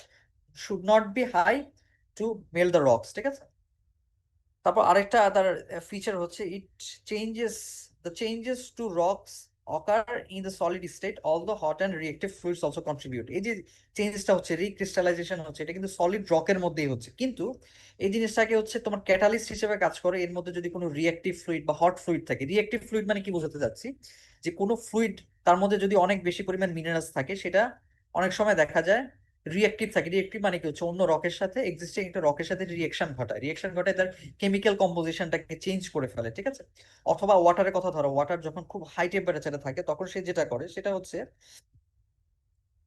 should not be high to melt the rocks, ঠিক আছে। তারপর আরেকটা তার ফিচার হচ্ছে it changes, the changes to rocks occur in the solid state, although hot and reactive fluids also contribute। এই যে চেঞ্জটা হচ্ছে, রিক্রিস্টালাইজেশন হচ্ছে, এটা কিন্তু সলিড রকের মধ্যেই হচ্ছে, কিন্তু এই জিনিসটাকে হচ্ছে তোমার ক্যাটালিস্ট হিসেবে কাজ করে এর মধ্যে যদি কোনো রিয়েক্টিভ ফ্লুইড বা হট ফ্লুইড থাকে। রিয়েক্টিভ ফ্লুইড মানে কি বোঝাতে চাচ্ছি, যে কোনো ফ্লুইড তার মধ্যে যদি অনেক বেশি পরিমাণ মিনারেলস থাকে, সেটা অনেক সময় দেখা যায় রিয়েক্টিভ থাকে। রিয়েক্টিভ মানে কি হচ্ছে, অন্য রকের সাথে, এক্সিস্টিং একটা রকের সাথে রিয়েকশন ঘটায়, রিয়েকশন ঘটায় তার কেমিক্যাল কম্পোজিশনটাকে চেঞ্জ করে ফেলে, ঠিক আছে। অথবা ওয়াটারের কথা ধরো, ওয়াটার যখন খুব হাই টেম্পারেচারে থাকে তখন সে যেটা করে সেটা হচ্ছে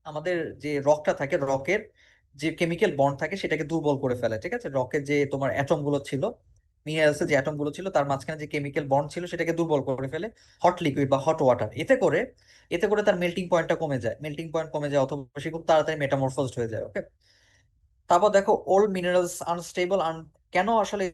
আমাদের যে রকটা থাকে, রকের যে কেমিক্যাল বন্ড থাকে সেটাকে দুর্বল করে ফেলে, ঠিক আছে। রকের যে তোমার অ্যাটম গুলো ছিল, মিনারেলস যে অ্যাটম গুলো ছিল তার মাঝখানে যে কেমিক্যাল বন্ড ছিল সেটাকে দুর্বল করে ফেলে হট লিকুইড বা হট ওয়াটার। এতে করে তার মেল্টিং পয়েন্টটা কমে যায়, মেল্টিং পয়েন্ট কমে যায়, অথবা সে খুব তাড়াতাড়ি মেটামরফোজড হয়ে যায়। ওকে। তারপর দেখো ওল্ড মিনারেলস আনস্টেবল, কেন আসলে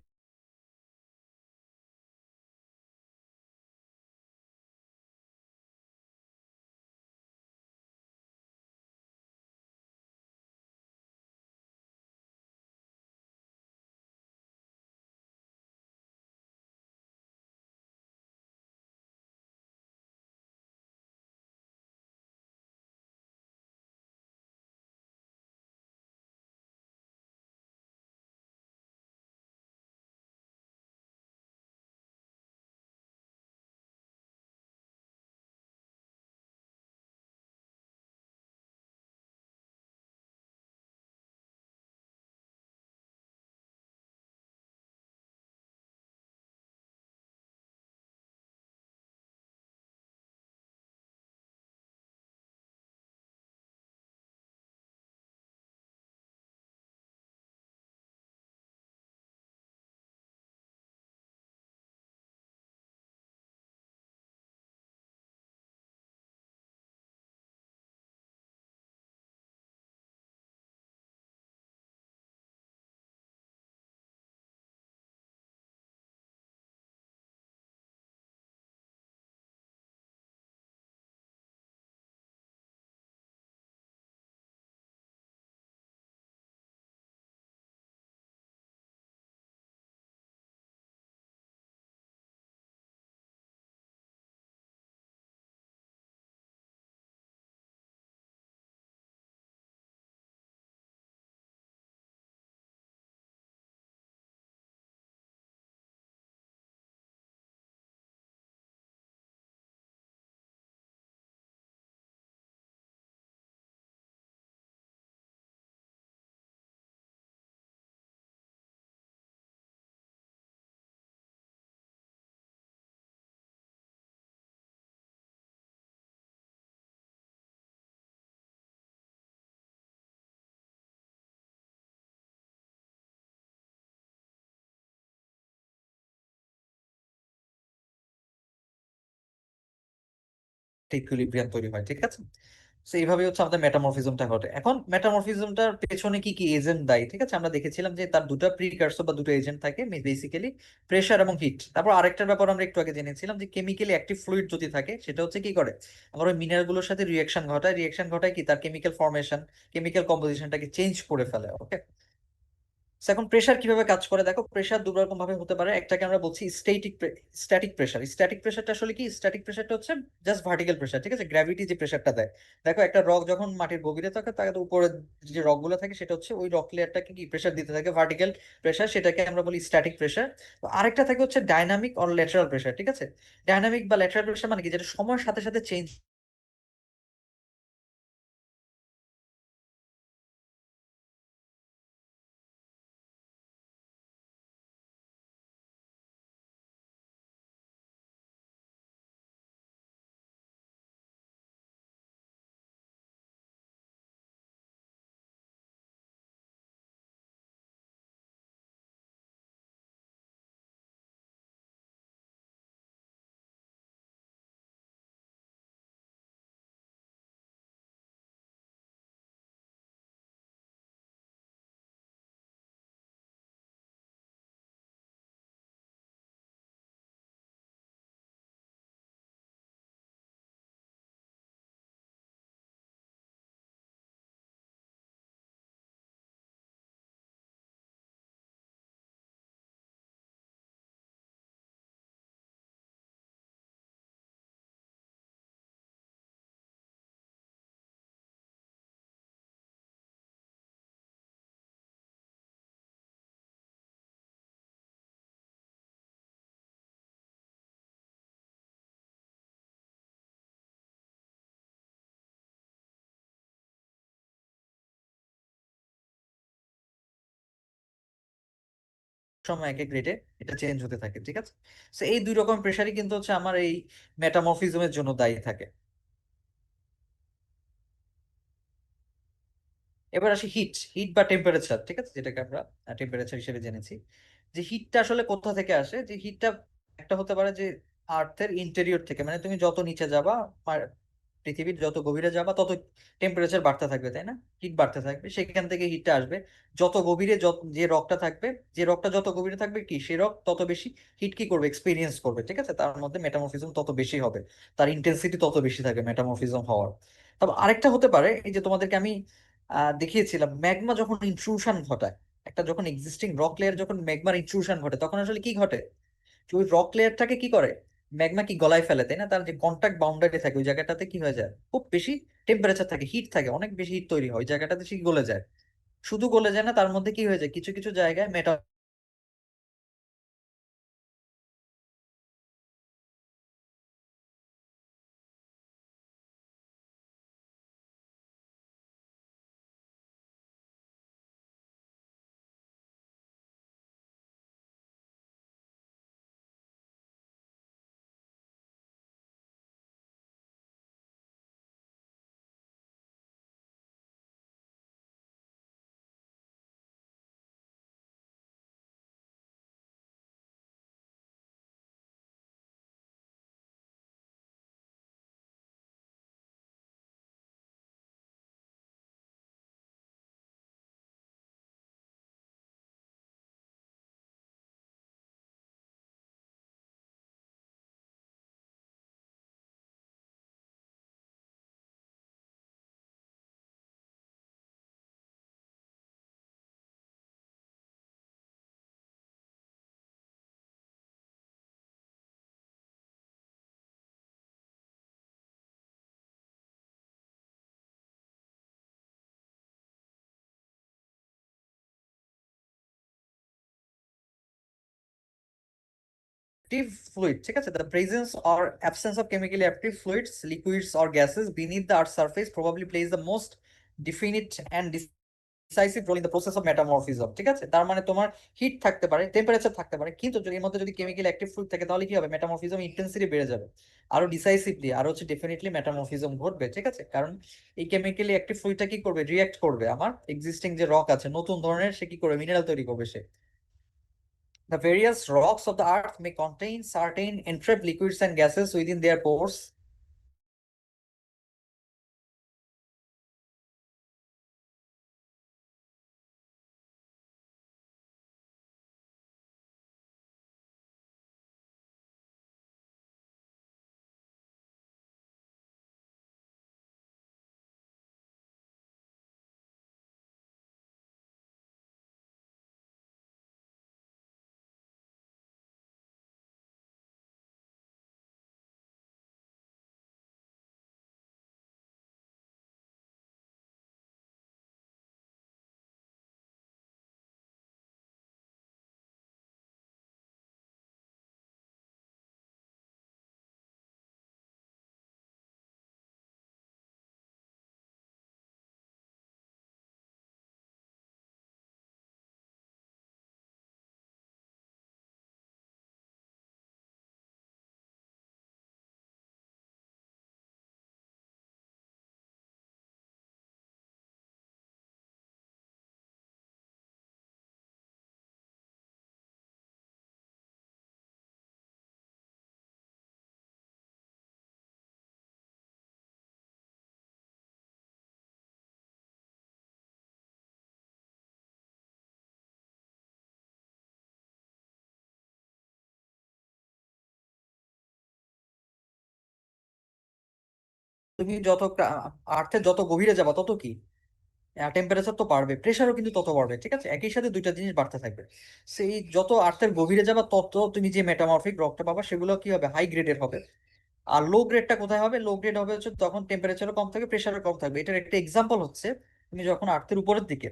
ইকুইলিব্রিয়াম তৈরি হয়, ঠিক আছে। তো এইভাবে হচ্ছে আমাদের মেটামরফিজমটা ঘটে। এখন মেটামরফিজমটার পেছনে কি কি এজেন্ট দায়ী, ঠিক আছে। আমরা দেখেছিলাম যে তার দুটো প্রিকারসর বা দুটো এজেন্ট থাকে, বেসিক্যালি প্রেসার এবং হিট। তারপর আরেকটার ব্যাপার আমরা একটু আগে জেনেছিলাম, যে কেমিক্যালি অ্যাক্টিভ ফ্লুইড যদি থাকে সেটা হচ্ছে কি করে, আমার ওই মিনারেল গুলোর সাথে রিয়েকশন ঘটায়, রিয়েকশন ঘটায় কি তার কেমিক্যাল ফরমেশন, কেমিক্যাল কম্পোজিশনটাকে চেঞ্জ করে ফেলে। ওকে। So, এখন প্রেসার কিভাবে কাজ করে দেখো। প্রেসার দু রকম ভাবে হতে পারে। একটাকে আমরা বলছি স্ট্যাটিক প্রেসার। স্ট্যাটিক প্রেসারটা আসলে কি, স্ট্যাটিক প্রেসারটা হচ্ছে জাস্ট ভার্টিক্যাল প্রেসার, ঠিক আছে। গ্র্যাভিটি যে প্রেসারটা দেয়, দেখো একটা রক যখন মাটির গভীরে থাকে তার উপরে যে রক গুলো থাকে সেটা হচ্ছে ওই রক লেয়ারটাকে কি প্রেসার দিতে থাকে, ভার্টিক্যাল প্রেসার, সেটাকে আমরা বলি স্ট্যাটিক প্রেসার। তো আরেকটা থাকে হচ্ছে ডাইনামিক অর ল্যাটারাল প্রেসার, ঠিক আছে। ডাইনামিক বা ল্যাটারাল প্রেসার মানে কি, যেটা সময়ের সাথে সাথে চেঞ্জ সময় এক এক রেটে এটা চেঞ্জ হতে থাকে, ঠিক আছে। তো এই দুই রকম প্রেশারই কিন্তু হচ্ছে আমার এই মেটামরফিজমের জন্য দায়ী থাকে। এবার আসি হিট, হিট বা টেম্পারেচার, ঠিক আছে, যেটাকে আমরা টেম্পারেচার হিসেবে জেনেছি। যে হিটটা আসলে কোথা থেকে আসে, যে হিটটা একটা হতে পারে যে আর্থের ইন্টেরিয়র থেকে, মানে তুমি যত নিচে যাবা, পৃথিবীর যত গভীরে যাবা তত টেম্পারেচার বাড়তে থাকবে, তাই না, হিট বাড়তে থাকবে, সেখান থেকে হিটটা আসবে। যত গভীরে যত যে রকটা থাকবে, যে রকটা যত গভীরে থাকবে কি সে রক তত বেশি হিট কি করবে, এক্সপিরিয়েন্স করবে, ঠিক আছে, তার মধ্যে মেটামরফিজম তত বেশি হবে, তার ইন্টেন্সিটি তত বেশি থাকবে মেটামরফিজম হওয়ার। তবে আরেকটা হতে পারে, এই যে তোমাদেরকে আমি দেখিয়েছিলাম, ম্যাগমা যখন ইনট্রুশন ঘটায়, একটা যখন এক্সিস্টিং রক লেয়ার যখন ম্যাগমার ইনট্রুশন ঘটে, তখন আসলে কি ঘটে, যে ওই রক লেয়ারটাকে কি করে, ম্যাগমা কি গলায় ফেলে, তাই না, তার যে কন্টাক্ট বাউন্ডারি থাকে ওই জায়গাটাতে কি হয়ে যায়, খুব বেশি টেম্পারেচার থাকে, হিট থাকে, অনেক বেশি হিট তৈরি হয় ওই জায়গাটাতে, সে গলে যায়। শুধু গলে যায় না, তার মধ্যে কি হয়ে যায়, কিছু কিছু জায়গায় অ্যাক্টিভ ফ্লুইড, ঠিক আছে, the presence or absence of chemically active fluids, liquids or gases beneath the earth surface probably plays the most definite and decisive role in the process of metamorphism, ঠিক আছে, তার মানে তোমার হিট থাকতে পারে, temperature থাকতে পারে, কিন্তু যদি এর মধ্যে যদি কেমিক্যাল অ্যাক্টিভ ফ্লুইড থাকে তাহলে কি হবে, মেটামরফিজম ইন্টেন্সিটি বেড়ে যাবে, আরো ডিসাইসিভলি, আর হচ্ছে ডেফিনেটলি মেটামরফিজম ঘটবে, ঠিক আছে, কারণ এই কেমিক্যালি অ্যাক্টিভ ফ্লুইডটা কি করবে, রিঅ্যাক্ট করবে আমার এক্সিস্টিং যে রক আছে, নতুন ধরনের সে কি করবে, মিনারেল তৈরি করবে সে। The various rocks of the earth may contain certain entrapped liquids and gases within their pores. তুমি যত আর্থের যত গভীরে যাবা তত কি টেম্পারেচার তো বাড়বে, প্রেশারও কিন্তু তত বাড়বে, ঠিক আছে, একই সাথে দুইটা জিনিস বাড়তে থাকবে। সেই যত আর্থের গভীরে যাবা তত তুমি যে মেটামরফিক রকটা পাবা সেগুলো কি হবে, হাই গ্রেডের হবে। আর লো গ্রেডটা কোথায় হবে, লো গ্রেড হবে হচ্ছে তখন টেম্পারেচারও কম থাকবে, প্রেশারও কম থাকবে। এটার একটা এক্সাম্পল হচ্ছে তুমি যখন আর্থের উপরের দিকে,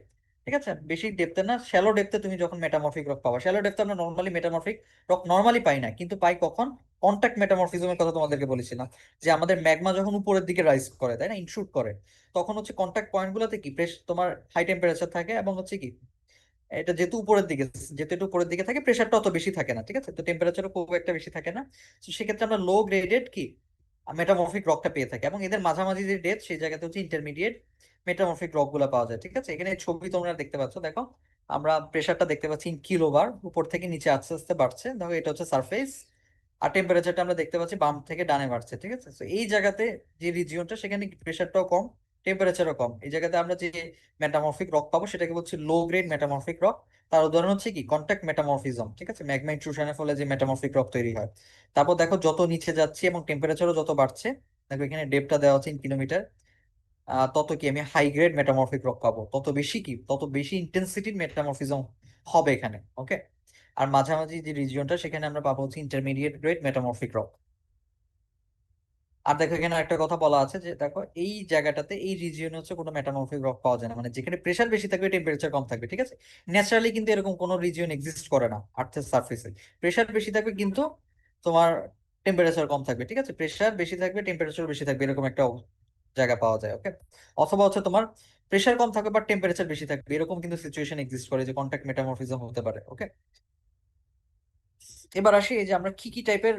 ঠিক আছে, বেশি ডেপথে না, শ্যালো ডেপথে তুমি যখন মেটামরফিক রক পাবা, শ্যালো ডেপথে আমরা নর্মালি মেটামরফিক রক নর্মালি পাই না, কিন্তু পাই কখন, কন্টাক্ট মেটামরফিজমের কথা তোমাদেরকে বলেছিলাম, যে আমাদের ম্যাগমা যখন উপরের দিকে রাইজ করে, তাই না, ইনশুট করে, তখন হচ্ছে কন্টাক্ট পয়েন্ট গুলোতে কি তোমার হাই টেম্পারেচার থাকে এবং হচ্ছে কি এটা যেহেতু উপরের দিকে, যেহেতু একটু উপরের দিকে থাকে, প্রেশারটা অত বেশি থাকে না, ঠিক আছে, তো টেম্পারেচারও খুব একটা বেশি থাকে না। তো সেক্ষেত্রে আমরা লো গ্রেডেড কি মেটামরফিক রকটা পেয়ে থাকি, এবং এদের মাঝামাঝি যে ডেপথ সেই জায়গাতে হচ্ছে ইন্টারমিডিয়েট মেটামরফিক রক গুলা পাওয়া যায়, ঠিক আছে। এখানে ছবি তোমরা দেখতে পাচ্ছ, দেখো আমরা প্রেশারটা দেখতে পাচ্ছি ইন কিলোবার, উপর থেকে নিচে আস্তে আস্তে বাড়ছে, দেখো এটা হচ্ছে সারফেস। আর টেম্পারেচারটা আমরা দেখতে পাচ্ছি বাম থেকে ডানে বাড়ছে, ঠিক আছে। তো এই জায়গাতে যে রিজিয়নটা, সেখানে প্রেশারটাও কম, টেম্পারেচারও কম, এই জায়গাতে আমরা যে মেটামরফিক রক পাবো সেটাকে বলছি লো গ্রেড মেটামরফিক রক। তার উদাহরণ হচ্ছে কি কন্টাক্ট মেটামরফিজম, ঠিক আছে, ম্যাগমা ইন্ট্রুশনের ফলে যে মেটামরফিক রক তৈরি হয়। তারপর দেখো যত নিচে যাচ্ছি এবং টেম্পারেচারও যত বাড়ছে, দেখো এখানে ডেপটা দেওয়া আছে ইন কিলোমিটার, তত কি আমি হাই গ্রেড মেটামরফিক রক পাবো, তত বেশি কি, তত বেশি ইন্টেন্সিটির মেটামরফিজম হবে এখানে, ওকে। আর মাঝামাঝি যে রিজিয়নটা, সেখানে আমরা পাবো হচ্ছে ইন্টারমিডিয়েট গ্রেড মেটামরফিক রক। আর দেখো এখানে একটা কথা বলা আছে যে দেখো এই জায়গাটাতে এই রিজিয়নে হচ্ছে কোনো মেটামরফিক রক পাওয়া যায় না, মানে যেখানে প্রেশার বেশি থাকবে টেম্পারেচার কম থাকবে, ঠিক আছে। ন্যাচারালি কিন্তু এরকম কোনো রিজিয়ন এক্সিস্ট করে না আর্থের সার্ফেসে। প্রেশার বেশি থাকবে কিন্তু তোমার টেম্পারেচার কম থাকবে, ঠিক আছে, প্রেশার বেশি থাকবে টেম্পারেচার বেশি থাকবে, এরকম একটা জায়গা পাওয়া যায়, ওকে। অথবা হচ্ছে তোমার প্রেশার কম থাকবে বা টেম্পারেচার বেশি থাকবে, এরকম কিন্তু সিচুয়েশন এক্সিস্ট করে যে কন্টাক্ট মেটামরফিজম হতে পারে, ওকে। এবার আসি এই যে আমরা কি কি টাইপের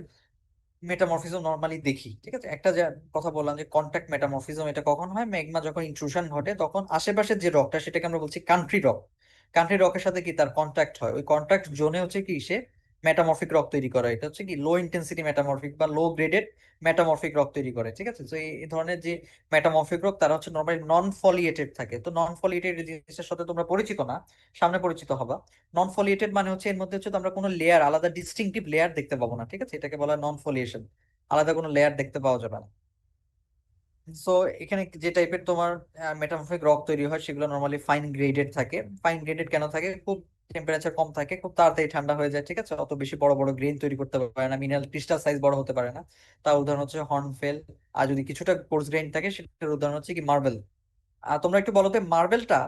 মেটামরফিজম নর্মালি দেখি, ঠিক আছে। একটা যে কথা বললাম যে কন্টাক্ট মেটামরফিজম, এটা কখন হয়, ম্যাগমা যখন ইন্ট্রুশন ঘটে তখন আশেপাশের যে রকটা সেটাকে আমরা বলছি কান্ট্রি রক। কান্ট্রি রকের সাথে কি তার কন্টাক্ট হয়, ওই কন্টাক্ট জোনে হচ্ছে কি সে মেটামরফিক রক তৈরি করে, এটা হচ্ছে কি লো ইন্টেন্সিটি মেটামরফিক বা লো গ্রেডেড মেটামরফিক রক তৈরি করে, ঠিক আছে। তো এই ধরনের যে মেটামরফিক রক তারা হচ্ছে নর্মালি নন ফলিয়েটেড থাকে। তো নন ফলিয়েটেড জিনিসের সাথে তোমরা পরিচিত না, সামনে পরিচিত হবা। নন ফলিয়েটেড মানে হচ্ছে এর মধ্যে হচ্ছে আমরা কোনো লেয়ার, আলাদা ডিস্টিংটিভ লেয়ার দেখতে পাবো না, ঠিক আছে, এটাকে বলা হয় নন ফলিয়েশন, আলাদা কোনো লেয়ার দেখতে পাওয়া যাবে না। সো এখানে যে টাইপের তোমার মেটামরফিক রক তৈরি হয় সেগুলো নর্মালি ফাইন গ্রেডেড থাকে। ফাইন গ্রেডেড কেন থাকে, খুব টেম্পারেচার কম থাকে, খুব তাড়াতাড়ি ঠান্ডা হয়ে যায়, ঠিক আছে, অত বেশি বড় বড় গ্রেন তৈরি করতে পারে না, মিনারেল ক্রিস্টাল সাইজ বড় হতে পারে না। তার উদাহরণ হচ্ছে হর্নফেল। আর যদি কিছুটা কোর্স গ্রেন থাকে সেটার উদাহরণ হচ্ছে কি মার্বেল। তোমরা একটু বলো তো মার্বেলটা,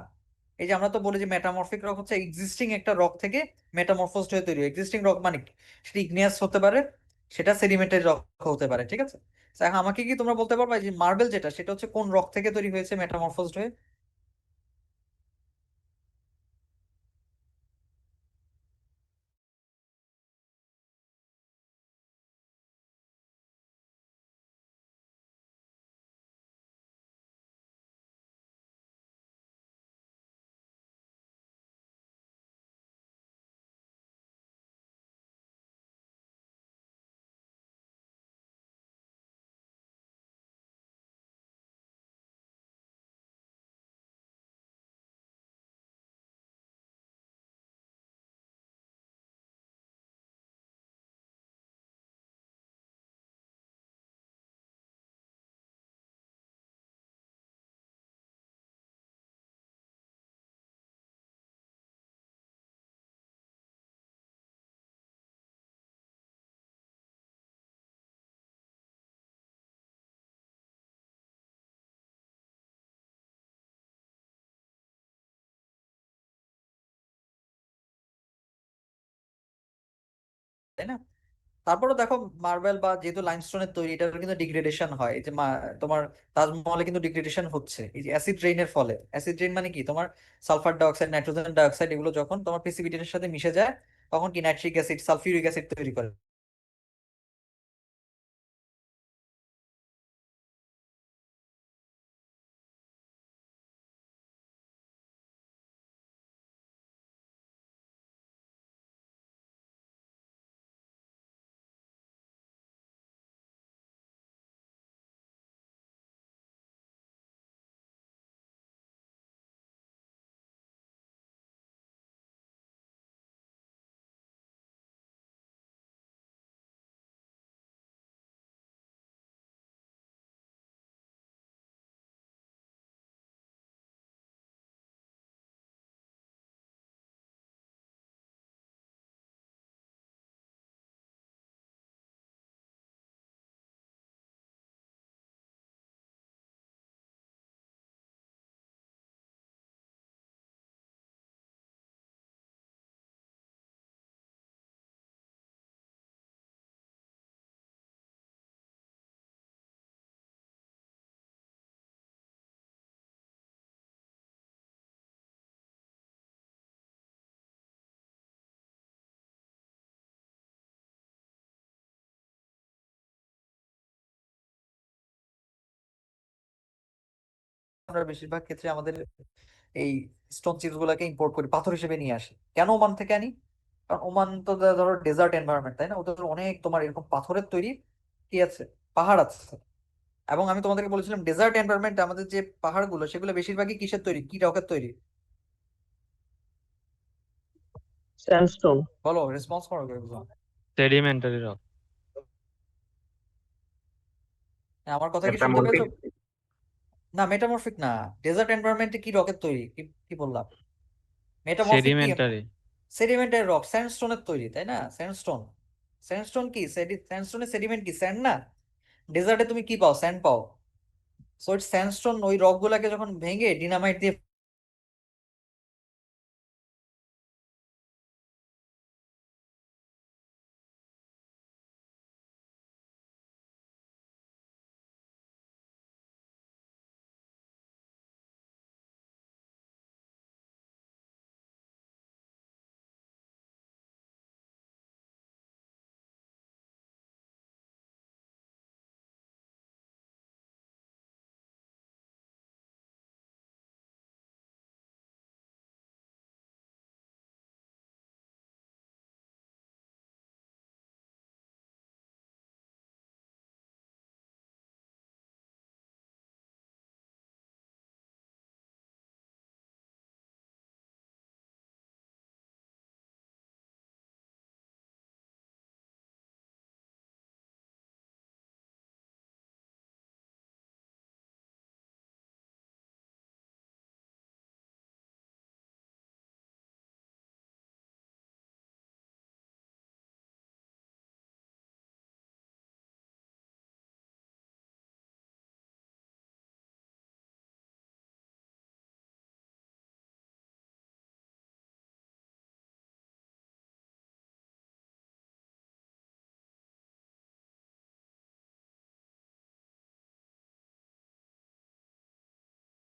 এই যে আমরা তো বলি যে মেটামরফিক রক হচ্ছে এক্সিস্টিং একটা রক থেকে মেটামরফোসড হয়ে তৈরি, এক্সিস্টিং রক মানে কি? সেটা ইগনিয়াস হতে পারে, সেটা সেডিমেন্টারি রক হতে পারে, ঠিক আছে। তো এখন আমাকে কি তোমরা বলতে পারবা যে মার্বেল যেটা, সেটা হচ্ছে কোন রক থেকে তৈরি হয়েছে মেটামরফোসড হয়ে? তাই না? তারপরে দেখো মার্বেল বা যেহেতু লাইমস্টোনের তৈরি, এটার কিন্তু ডিগ্রেডেশন হয়, এই যে তোমার তাজমহলে কিন্তু ডিগ্রেডেশন হচ্ছে এই যে অ্যাসিড রেইনের ফলে। অ্যাসিড রেইন মানে কি, তোমার সালফার ডাইঅক্সাইড নাইট্রোজেন ডাইঅক্সাইড এগুলো যখন তোমার প্রেসিপিটেশনের সাথে মিশে যায়, তখন কি নাইট্রিক অ্যাসিড সালফিউরিক অ্যাসিড তৈরি করে। আমরা বেশিরভাগ ক্ষেত্রে আমাদের এই স্টোন চিপস গুলাকে ইম্পোর্ট করি, পাথর হিসেবে নিয়ে আসি। কেন ওমান থেকে আনি? কারণ ওমান তো ধরো ডেজার্ট এনভায়রনমেন্ট, তাই না? ওদের অনেক তোমার এরকম পাথরের তৈরি কি আছে, পাহাড় আছে। এবং আমি তোমাদেরকে বলেছিলাম ডেজার্ট এনভায়রনমেন্ট আমাদের যে পাহাড়গুলো সেগুলো বেশিরভাগই কিসের তৈরি, কি রকের তৈরি? স্যান্ডস্টোন। বলো, রেসপন্স করো একদম। Sedimentary rock. আমার কথা কি শুনতে মেটামরফিক। পেয়েছো? না, মেটামরফিক না। ডেজার্ট এনভায়রনমেন্টে কি রকের তৈরি, কি কি বললাম? মেটামরফিক কি? সেডিমেন্টারি। সেডিমেন্টের রক স্যান্ডস্টোনের তৈরি, তাই না? স্যান্ডস্টোন। স্যান্ডস্টোন কি? স্যান্ডস্টোনের সেডিমেন্ট কি, স্যান্ড না? ডেজার্টে তুমি কি পাও? স্যান্ড পাও। So it's sandstone. ওই রক গুলাকে যখন ভেঙে ডিনামাইট দিয়ে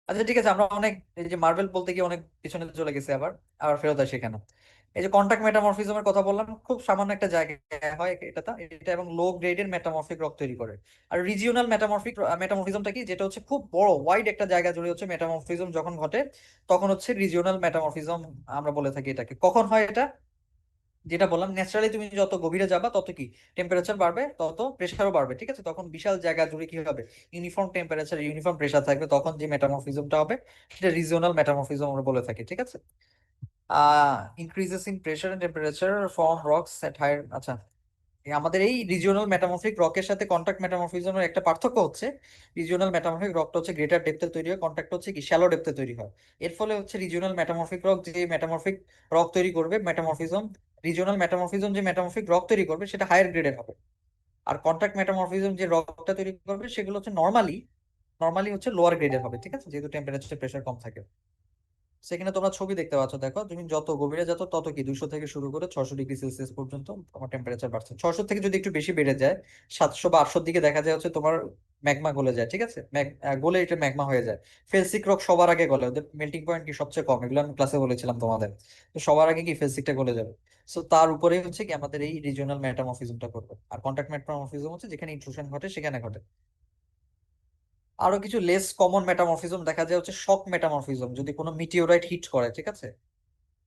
আচ্ছা ঠিক আছে, আমরা অনেক এই যে মার্বেল বলতে গিয়ে অনেক পিছনে চলে গেছে, আবার আবার ফেরত আসি এখানে। এই যে কন্টাক্ট মেটামরফিজমের কথা বললাম, খুব সামান্য একটা জায়গায় হয় এটা এবং লো গ্রেডের মেটামরফিক রক তৈরি করে। আর রিজিওনাল মেটামরফিজমটা কি, যেটা হচ্ছে খুব বড় ওয়াইড একটা জায়গা জুড়ে হচ্ছে মেটামরফিজম যখন ঘটে, তখন হচ্ছে রিজিওনাল মেটামরফিজম আমরা বলে থাকি এটাকে। কখন হয় এটা? যেটা বললাম, ন্যাচারালি তুমি যত গভীরে যাবা তত কি টেম্পারেচার বাড়বে, তত প্রেশারও বাড়বে, ঠিক আছে? তখন বিশাল জায়গা জুড়ে কি হবে, ইউনিফর্ম টেম্পারেচার ইউনিফর্ম প্রেশার থাকবে, তখন যে মেটামরফিজমটা হবে সেটা রিজিওনাল মেটামরফিজম আমরা বলে থাকি, ঠিক আছে? Increases in pressure and temperature form rocks at higher. আচ্ছা, আমাদের এই রিজিওনাল মেটামরফিক রকের সাথে কন্ট্যাক্ট মেটামরফিজমের একটা পার্থক্য হচ্ছে, রিজিওনাল মেটামরফিক রকটা হচ্ছে গ্রেটার ডেপথে তৈরি হয়, কন্ট্যাক্ট হচ্ছে কি শ্যালো ডেপথে তৈরি হয়। এর ফলে হচ্ছে রিজিওনাল মেটামরফিক রক যে মেটামরফিক রক তৈরি করবে, রিজিওনাল মেটামরফিজম যে মেটামরফিক রক তৈরি করবে সেটা হায়ার গ্রেডের হবে। আর কন্ট্যাক্ট মেটামরফিজম যে রকটা তৈরি করবে সেগুলো হচ্ছে নর্মালি হচ্ছে লোয়ার গ্রেডের হবে, ঠিক আছে? যেহেতু টেম্পারেচার প্রেশার কম থাকে। সেখানে তোমরা ছবি দেখতে পাচ্ছ, দেখো তুমি যত গভীরে যাচ্ছ তত কি 200 থেকে শুরু করে 600 ডিগ্রি সেলসিয়াস পর্যন্ত তোমার টেম্পারেচার বাড়ছে। 600 থেকে যদি একটু বেশি বেড়ে যায়, 700 বা 800 দিকে দেখা যায় হচ্ছে তোমার ম্যাগমা গলে যায়, ঠিক আছে? গলে এটা ম্যাগমা হয়ে যায়। ফেলসিক রক সবার আগে গলে, ওদের মেল্টিং পয়েন্ট কি সবচেয়ে কম, এগুলো আমি ক্লাসে বলেছিলাম তোমাদের। তো সবার আগে কি ফেলসিকটা গলে যাবে। সো তার উপরেই হচ্ছে কি আমাদের এই রিজিওনাল মেটামরফিজমটা করবে। আর কন্ট্যাক্ট মেটামরফিজম হচ্ছে যেখানে ইন্ট্রুশন ঘটে সেখানে ঘটে। আরো কিছু লেস কমন মেটামরফিজম দেখা যায় হচ্ছে শক মেটামরফিজম, যদি কোনো মিটিওরাইট হিট করে, ঠিক আছে?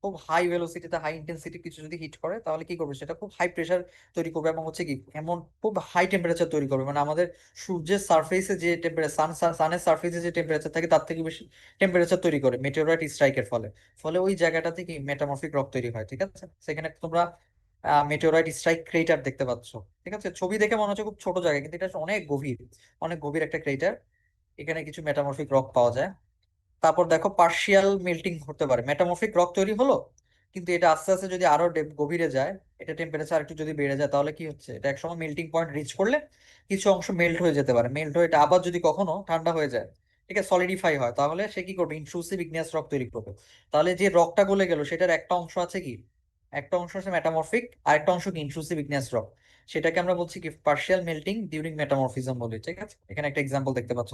খুব হাই ভেলোসিটিতে হাই ইন্টেন্সিটি কিছু যদি হিট করে তাহলে কি করবে, সেটা খুব হাই প্রেসার তৈরি করবে এবং হচ্ছে কি এমন খুব হাই টেম্পারেচার তৈরি করবে, মানে আমাদের সূর্যের সারফেসে যে টেম্পারেচার, সানের সারফেসে যে টেম্পারেচার থাকে তার থেকে বেশি টেম্পারেচার তৈরি করে মেটেওরাইট স্ট্রাইকের ফলে। ফলে ওই জায়গাটাতে কি মেটামরফিক রক তৈরি হয়, ঠিক আছে? সেখানে তোমরা মেটেওরাইট স্ট্রাইক ক্রেটার দেখতে পাচ্ছ, ঠিক আছে? ছবি দেখে মনে হচ্ছে খুব ছোট জায়গা, কিন্তু এটা অনেক গভীর, অনেক গভীর একটা ক্রেটার। এখানে কিছু মেটামরফিক রক পাওয়া যায়। তারপর দেখো পার্শিয়াল মেল্টিং হতে পারে, মেটামরফিক রক তৈরি হলো, কিন্তু এটা আস্তে আস্তে যদি আরো গভীরে যায়, এটা টেম্পারেচার একটু যদি বেড়ে যায়, তাহলে কি হচ্ছে, এটা একসময় মেল্টিং পয়েন্ট রিচ করলে কিছু অংশ মেল্ট হয়ে যেতে পারে। মেল্ট হয়ে এটা আবার যদি কখনো ঠান্ডা হয়ে যায়, ঠিক আছে, সলিডিফাই হয়, তাহলে সে কি করবে, ইন্ট্রুসিভ ইগনিয়াস রক তৈরি করবে। তাহলে যে রকটা গলে গেল সেটার একটা অংশ আছে কি, একটা অংশ আছে মেটামরফিক, আর একটা অংশ কি ইন্ট্রুসিভ ইগনিয়াস রক। সেটাকে আমরা বলছি কি পার্শিয়াল মেল্টিং ডিউরিং মেটামরফিজম বলি, ঠিক আছে? এখানে একটা এক্সাম্পল দেখতে পাচ্ছ।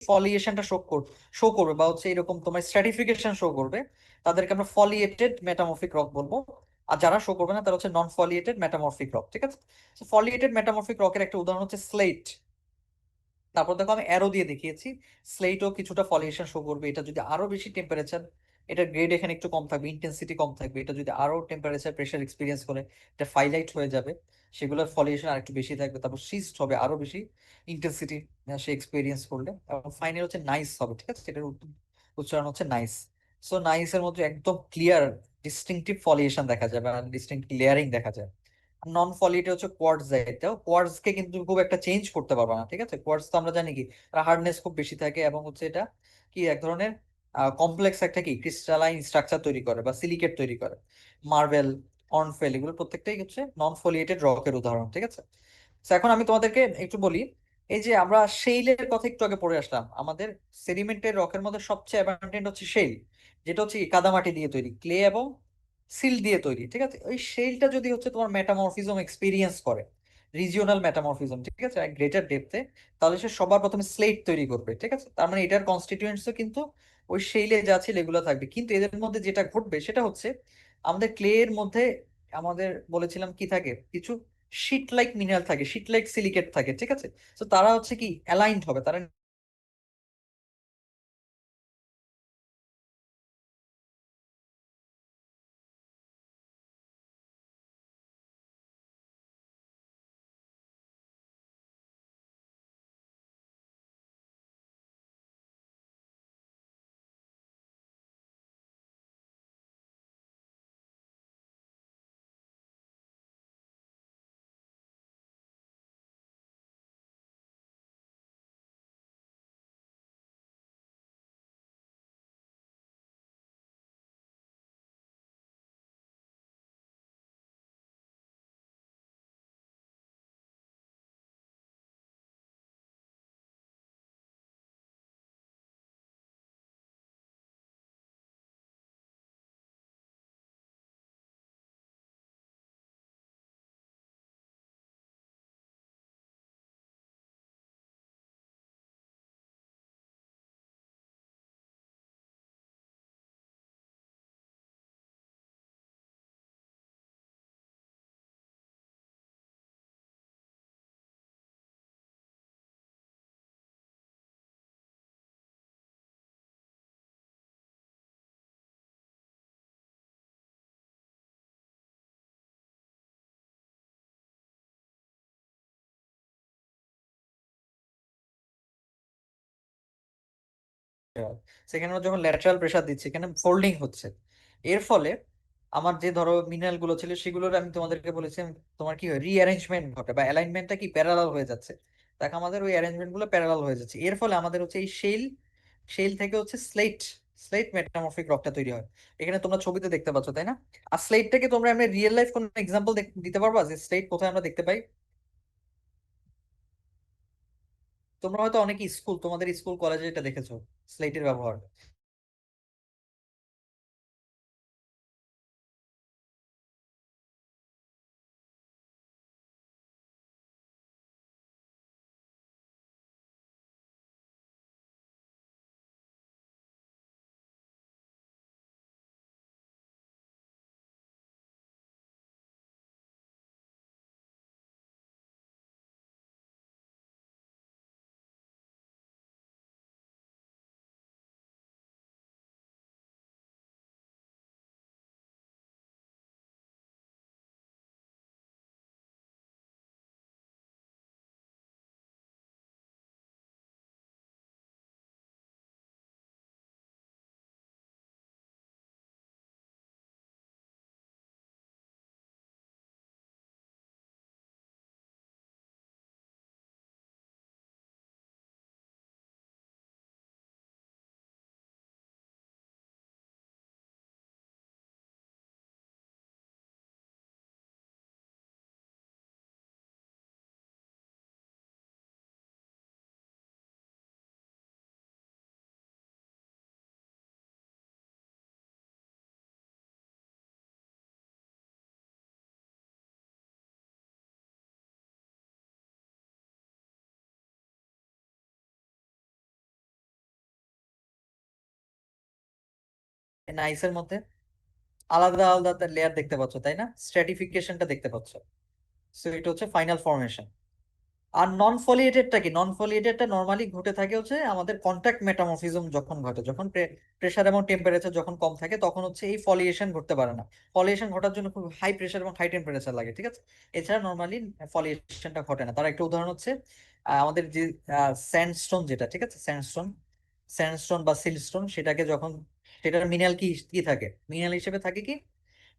ফলিয়েশনটা শো করবে বা হচ্ছে এরকম তোমার স্ট্র্যাটিফিকেশন শো করবে, তাদেরকে আমরা ফলিয়েটেড মেটামরফিক রক বলবো। আর যারা শো করবে না তারা হচ্ছে নন ফলিয়েটেড মেটামরফিক রক, ঠিক আছে? ফলিয়েটেড মেটামরফিক রকের একটা উদাহরণ হচ্ছে স্লেট। তারপর দেখো আমি অ্যারো দিয়ে দেখিয়েছি, স্লেটও কিছুটা ফলিয়েশন শো করবে। এটা যদি আরো বেশি টেম্পারেচার, এটা গ্রেড এখানে একটু কম থাকবে, ইন্টেন্সিটি কম থাকবে, এটা যদি আরো টেম্পারেচার প্রেশার এক্সপিরিয়েন্স করে এটা ফাইলাইট হয়ে যাবে, সেগুলোর ফলিয়েশন আর একটু বেশি থাকবে, তারপর সিস্ট হবে আরো বেশি ইন্টেন্সিটি সে এক্সপিরিয়েন্স করলে, এবং ফাইনাল হচ্ছে নাইস হবে, ঠিক আছে? এটার উচ্চারণ হচ্ছে নাইস। সো নাইসের মধ্যে একদম ক্লিয়ার ডিস্টিংটিভ ফলিয়েশন দেখা যায় বা ডিস্টিংক্ট লেয়ারিং দেখা যায়। নন ফলিয়েট হচ্ছে কোয়ার্টজ, এটাও কোয়ার্টজ কে কিন্তু খুব একটা চেঞ্জ করতে পারবে না, ঠিক আছে? কোয়ার্টজ তো আমরা জানি কি হার্ডনেস খুব বেশি থাকে, এবং হচ্ছে এটা কি এক ধরনের কমপ্লেক্স একটা কি ক্রিস্টালাইন স্ট্রাকচার তৈরি করে বা সিলিকেট তৈরি করে। মার্বেল, অর্নফেল, এগুলো প্রত্যেকটাই হচ্ছে নন ফলিয়েটেড রকের উদাহরণ, ঠিক আছে? তো এখন আমি তোমাদেরকে একটু বলি, এই যে আমরা সেইলের কথা একটু আগে পড়ে আসলাম, আমাদের সেডিমেন্টের রকের মধ্যে সবচেয়ে অ্যাবান্ডেন্ট হচ্ছে সেইল, যেটা হচ্ছে কি কাদামাটি দিয়ে তৈরি, ক্লে এবং সিল দিয়ে তৈরি, ঠিক আছে? ওই সেইলটা যদি হচ্ছে তোমার মেটামরফিজম এক্সপিরিয়েন্স করে, রিজিওনাল মেটামরফিজম, ঠিক আছে, গ্রেটার ডেপথে, তাহলে সে সবার প্রথমে স্লেট তৈরি করবে, ঠিক আছে? তার মানে এটার কনস্টিটিউয়েন্টসও কিন্তু ওই সেইলে যা ছিল এগুলো থাকবে, কিন্তু এদের মধ্যে যেটা ঘটবে সেটা হচ্ছে আমাদের ক্লে এর মধ্যে আমাদের বলেছিলাম কি থাকে, কিছু শিট লাইক মিনারেল থাকে, শিট লাইক সিলিকেট থাকে, ঠিক আছে? তো তারা হচ্ছে কি অ্যালাইন্ড হবে, তারা সেখানে আমরা যখন ল্যাটারাল প্রেসার দিচ্ছি এখানে ফোল্ডিং হচ্ছে, এর ফলে আমার যে ধরো মিনারেল গুলো ছিল সেগুলোর আমি তোমাদেরকে বলেছিলাম তোমার কি হয় রিঅ্যারেঞ্জমেন্ট ঘটে বা অ্যালাইনমেন্টটা কি প্যারালাল হয়ে যাচ্ছে। দেখ আমাদের ওই অ্যারেঞ্জমেন্ট গুলো প্যারালাল হয়ে যাচ্ছে, এর ফলে আমাদের হচ্ছে এই শেল থেকে হচ্ছে স্লেট স্লেট মেটামরফিক রকটা তৈরি হয়। এখানে তোমরা ছবিতে দেখতে পাচ্ছ, তাই না? আর স্লেটটাকে তোমরা এমনি রিয়েল লাইফ কোন এক্সাম্পল দিতে পারবা যে স্লেট কোথায় আমরা দেখতে পাই? তোমরা হয়তো অনেকে তোমাদের স্কুল কলেজে এটা দেখেছো, স্লেটের ব্যবহার। আইসের মধ্যে আলাদা আলাদা লেয়ার দেখতে পাচ্ছ, তাই না? স্ট্র্যাটিফিকেশনটা দেখতে পাচ্ছ। সো এটা হচ্ছে ফাইনাল ফর্মেশন। আর নন ফলিয়েটেডটা কি? নন ফলিয়েটেডটা নর্মালি ঘটে থাকে হচ্ছে আমাদের কন্ট্যাক্ট মেটামরফিজম যখন ঘটে, যখন প্রেসার এবং টেম্পারেচার যখন কম থাকে, তখন হচ্ছে এই ফলিয়েশন ঘটতে পারে না। ফলিয়েশন ঘটার জন্য খুব হাই প্রেসার এবং হাই টেম্পারেচার লাগে, ঠিক আছে? এছাড়া নর্মালি ফলিয়েশনটা ঘটে না। তার একটা উদাহরণ হচ্ছে আমাদের যে স্যান্ডস্টোন, যেটা ঠিক আছে, স্যান্ডস্টোন, স্যান্ডস্টোন বা সিলস্টোন, সেটাকে যখন, সেটার মিনারেল কি কি থাকে? মিনারেল হিসেবে থাকে কি?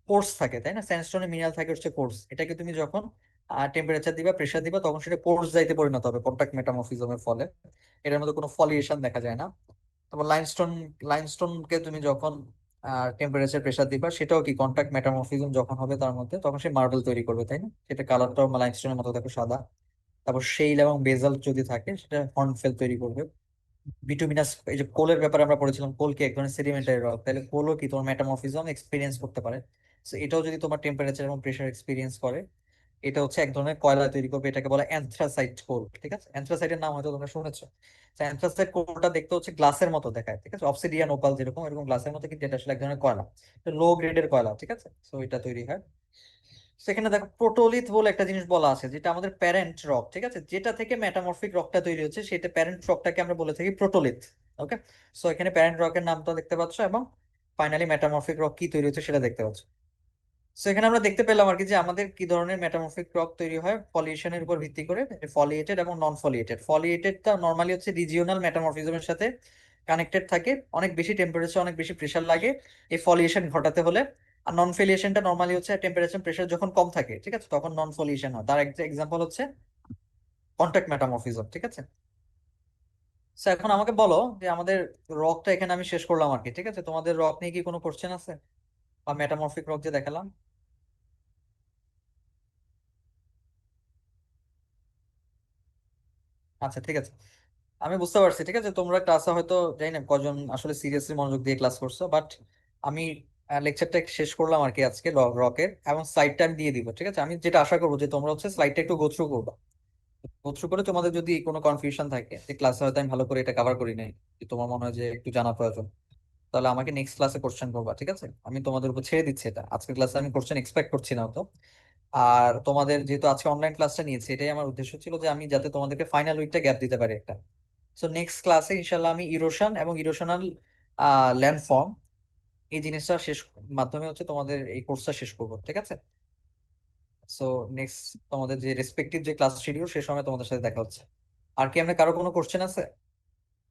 কোর্স থাকে, তাই না? স্যান্ডস্টোনে মিনারেল থাকে হচ্ছে কোর্স। এটাকে তুমি যখন টেম্পারেচার দিবা, প্রেসার দিবা, তখন সেটা কোর্স যাইতে পরিণত হবে কন্টাক্ট মেটামরফিজমের ফলে। এটার মধ্যে কোনো ফলিয়েশন দেখা যায় না। তারপর লাইমস্টোন, লাইমস্টোনকে তুমি যখন টেম্পারেচার প্রেসার দিবা, সেটাও কি কন্টাক্ট মেটামরফিজম যখন হবে তার মধ্যে, তখন সে মার্বেল তৈরি করবে, তাই না? সেটা কালারটাও লাইমস্টোনের মতো দেখো, সাদা। তারপর সেইল এবং বেজাল্ট যদি থাকে, সেটা হর্নফেল তৈরি করবে। বিটুমিনাস, এই যে কোলের ব্যাপারে আমরা পড়েছিলাম, কোল কি এক ধরনের সেডিমেন্টারি রক, তাহলে কোলও কি তোমার মেটামরফিজম এক্সপিরিয়েন্স করতে পারে। তো এটাও যদি তোমার টেম্পারেচার এবং প্রেসার এক্সপিরিয়েন্স করে, এটা হচ্ছে এক ধরনের কয়লা তৈরি করবে। এটাকে বলে অ্যানথ্রাসাইট কোল, ঠিক আছে? অ্যানথ্রাসাইটের নাম হয়তো তোমরা শুনেছো। অ্যানথ্রাসাইট কোলটা দেখতে হচ্ছে গ্লাসের মতো দেখায়, ঠিক আছে? অবসিডিয়ান ওপাল যেরকম, এরকম গ্লাসের মতো, কিন্তু এটা আসলে এক ধরনের কয়লা, লো গ্রেডের কয়লা, ঠিক আছে? তো এটা তৈরি হয়। সেখানে দেখো প্রোটোলিথ বলে একটা জিনিস বলা আছে, যেটা আমাদের প্যারেন্ট রক, ঠিক আছে? যেটা থেকে মেটামরফিক রকটা তৈরি হচ্ছে, সেটা প্যারেন্ট রকটাকে আমরা বলে থাকি প্রোটোলিথ। ওকে, সো এখানে প্যারেন্ট রকের নামটা দেখতে পাচ্ছ, এবং ফাইনালি মেটামরফিক রক কি তৈরি হচ্ছে সেটা দেখতে পাচ্ছ। সো এখানে আমরা দেখতে পেলাম আর কি, যে আমাদের কি ধরনের মেটামরফিক রক তৈরি হয় ফলিয়েশনের উপর ভিত্তি করে, ফলিয়েটেড এবং নন ফলিয়েটেড। ফলিয়েটেডটা নর্মালি হচ্ছে রিজিওনাল মেটামরফিজমের সাথে কানেক্টেড থাকে, অনেক বেশি টেম্পারেচার, অনেক বেশি প্রেশার লাগে এই ফলিয়েশন ঘটাতে হলে। আর নন ফলিয়েশনটা নর্মালি হচ্ছে টেম্পারেচার প্রেশার যখন কম থাকে, ঠিক আছে, তখন নন ফলিয়েশন হয়। তার একটা এক্সাম্পল হচ্ছে কন্টাক্ট মেটামরফিজম, ঠিক আছে? স্যার এখন আমাকে বলো যে আমাদের রকটা এখানে আমি শেষ করলাম আর কি, ঠিক আছে? তোমাদের রক নিয়ে কি কোনো কোশ্চেন আছে, বা মেটামরফিক রক যে দেখালাম? আচ্ছা, ঠিক আছে, আমি বুঝতে পারছি। ঠিক আছে, তোমরা ক্লাসে হয়তো জানি না কজন আসলে সিরিয়াসলি মনোযোগ দিয়ে ক্লাস করছো, বাট আমি লেকচারটা শেষ করলাম আর কি আজকে রকের, এবং স্লাইডটা আমি দিয়ে দিব, ঠিক আছে? আমি যেটা আশা করবো যে তোমরা হচ্ছে স্লাইডটা একটু গো থ্রু করবা। গো থ্রু করে তোমাদের যদি কোনো কনফিউশন থাকে যে ক্লাসে হয়তো আমি ভালো করে এটা কভার করি নাই, যে তোমার মনে হয় যে একটু জানা প্রয়োজন, তাহলে আমাকে নেক্সট ক্লাসে কোশ্চেন করবা, ঠিক আছে? আমি তোমাদের উপর ছেড়ে দিচ্ছি এটা। আজকের ক্লাসে আমি কোশ্চেন এক্সপেক্ট করছি না তো। আর তোমাদের যেহেতু আজকে অনলাইন ক্লাসটা নিয়েছি, এটাই আমার উদ্দেশ্য ছিল যে আমি যাতে তোমাদেরকে ফাইনাল উইকটা গ্যাপ দিতে পারি একটা। সো নেক্সট ক্লাসে ইনশাল্লাহ আমি ইরোশন এবং ইরোশনাল ল্যান্ডফর্ম, এই জিনিসটা শেষ মাধ্যমে হচ্ছে তোমাদের এই কোর্সটা শেষ করবো, ঠিক আছে? সো নেক্সট তোমাদের যে রেসপেক্টিভ যে ক্লাস শিডিউল, সে সময় তোমাদের সাথে দেখা হচ্ছে। আর কি আমরা কারো কোনো কোশ্চেন আছে,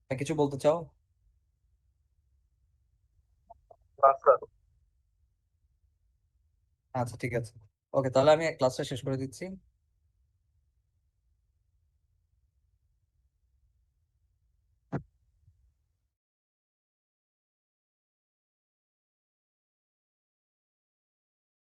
বা কিছু বলতে চাও? আচ্ছা, ঠিক আছে। ওকে, তাহলে আমি ক্লাসটা শেষ করে দিচ্ছি।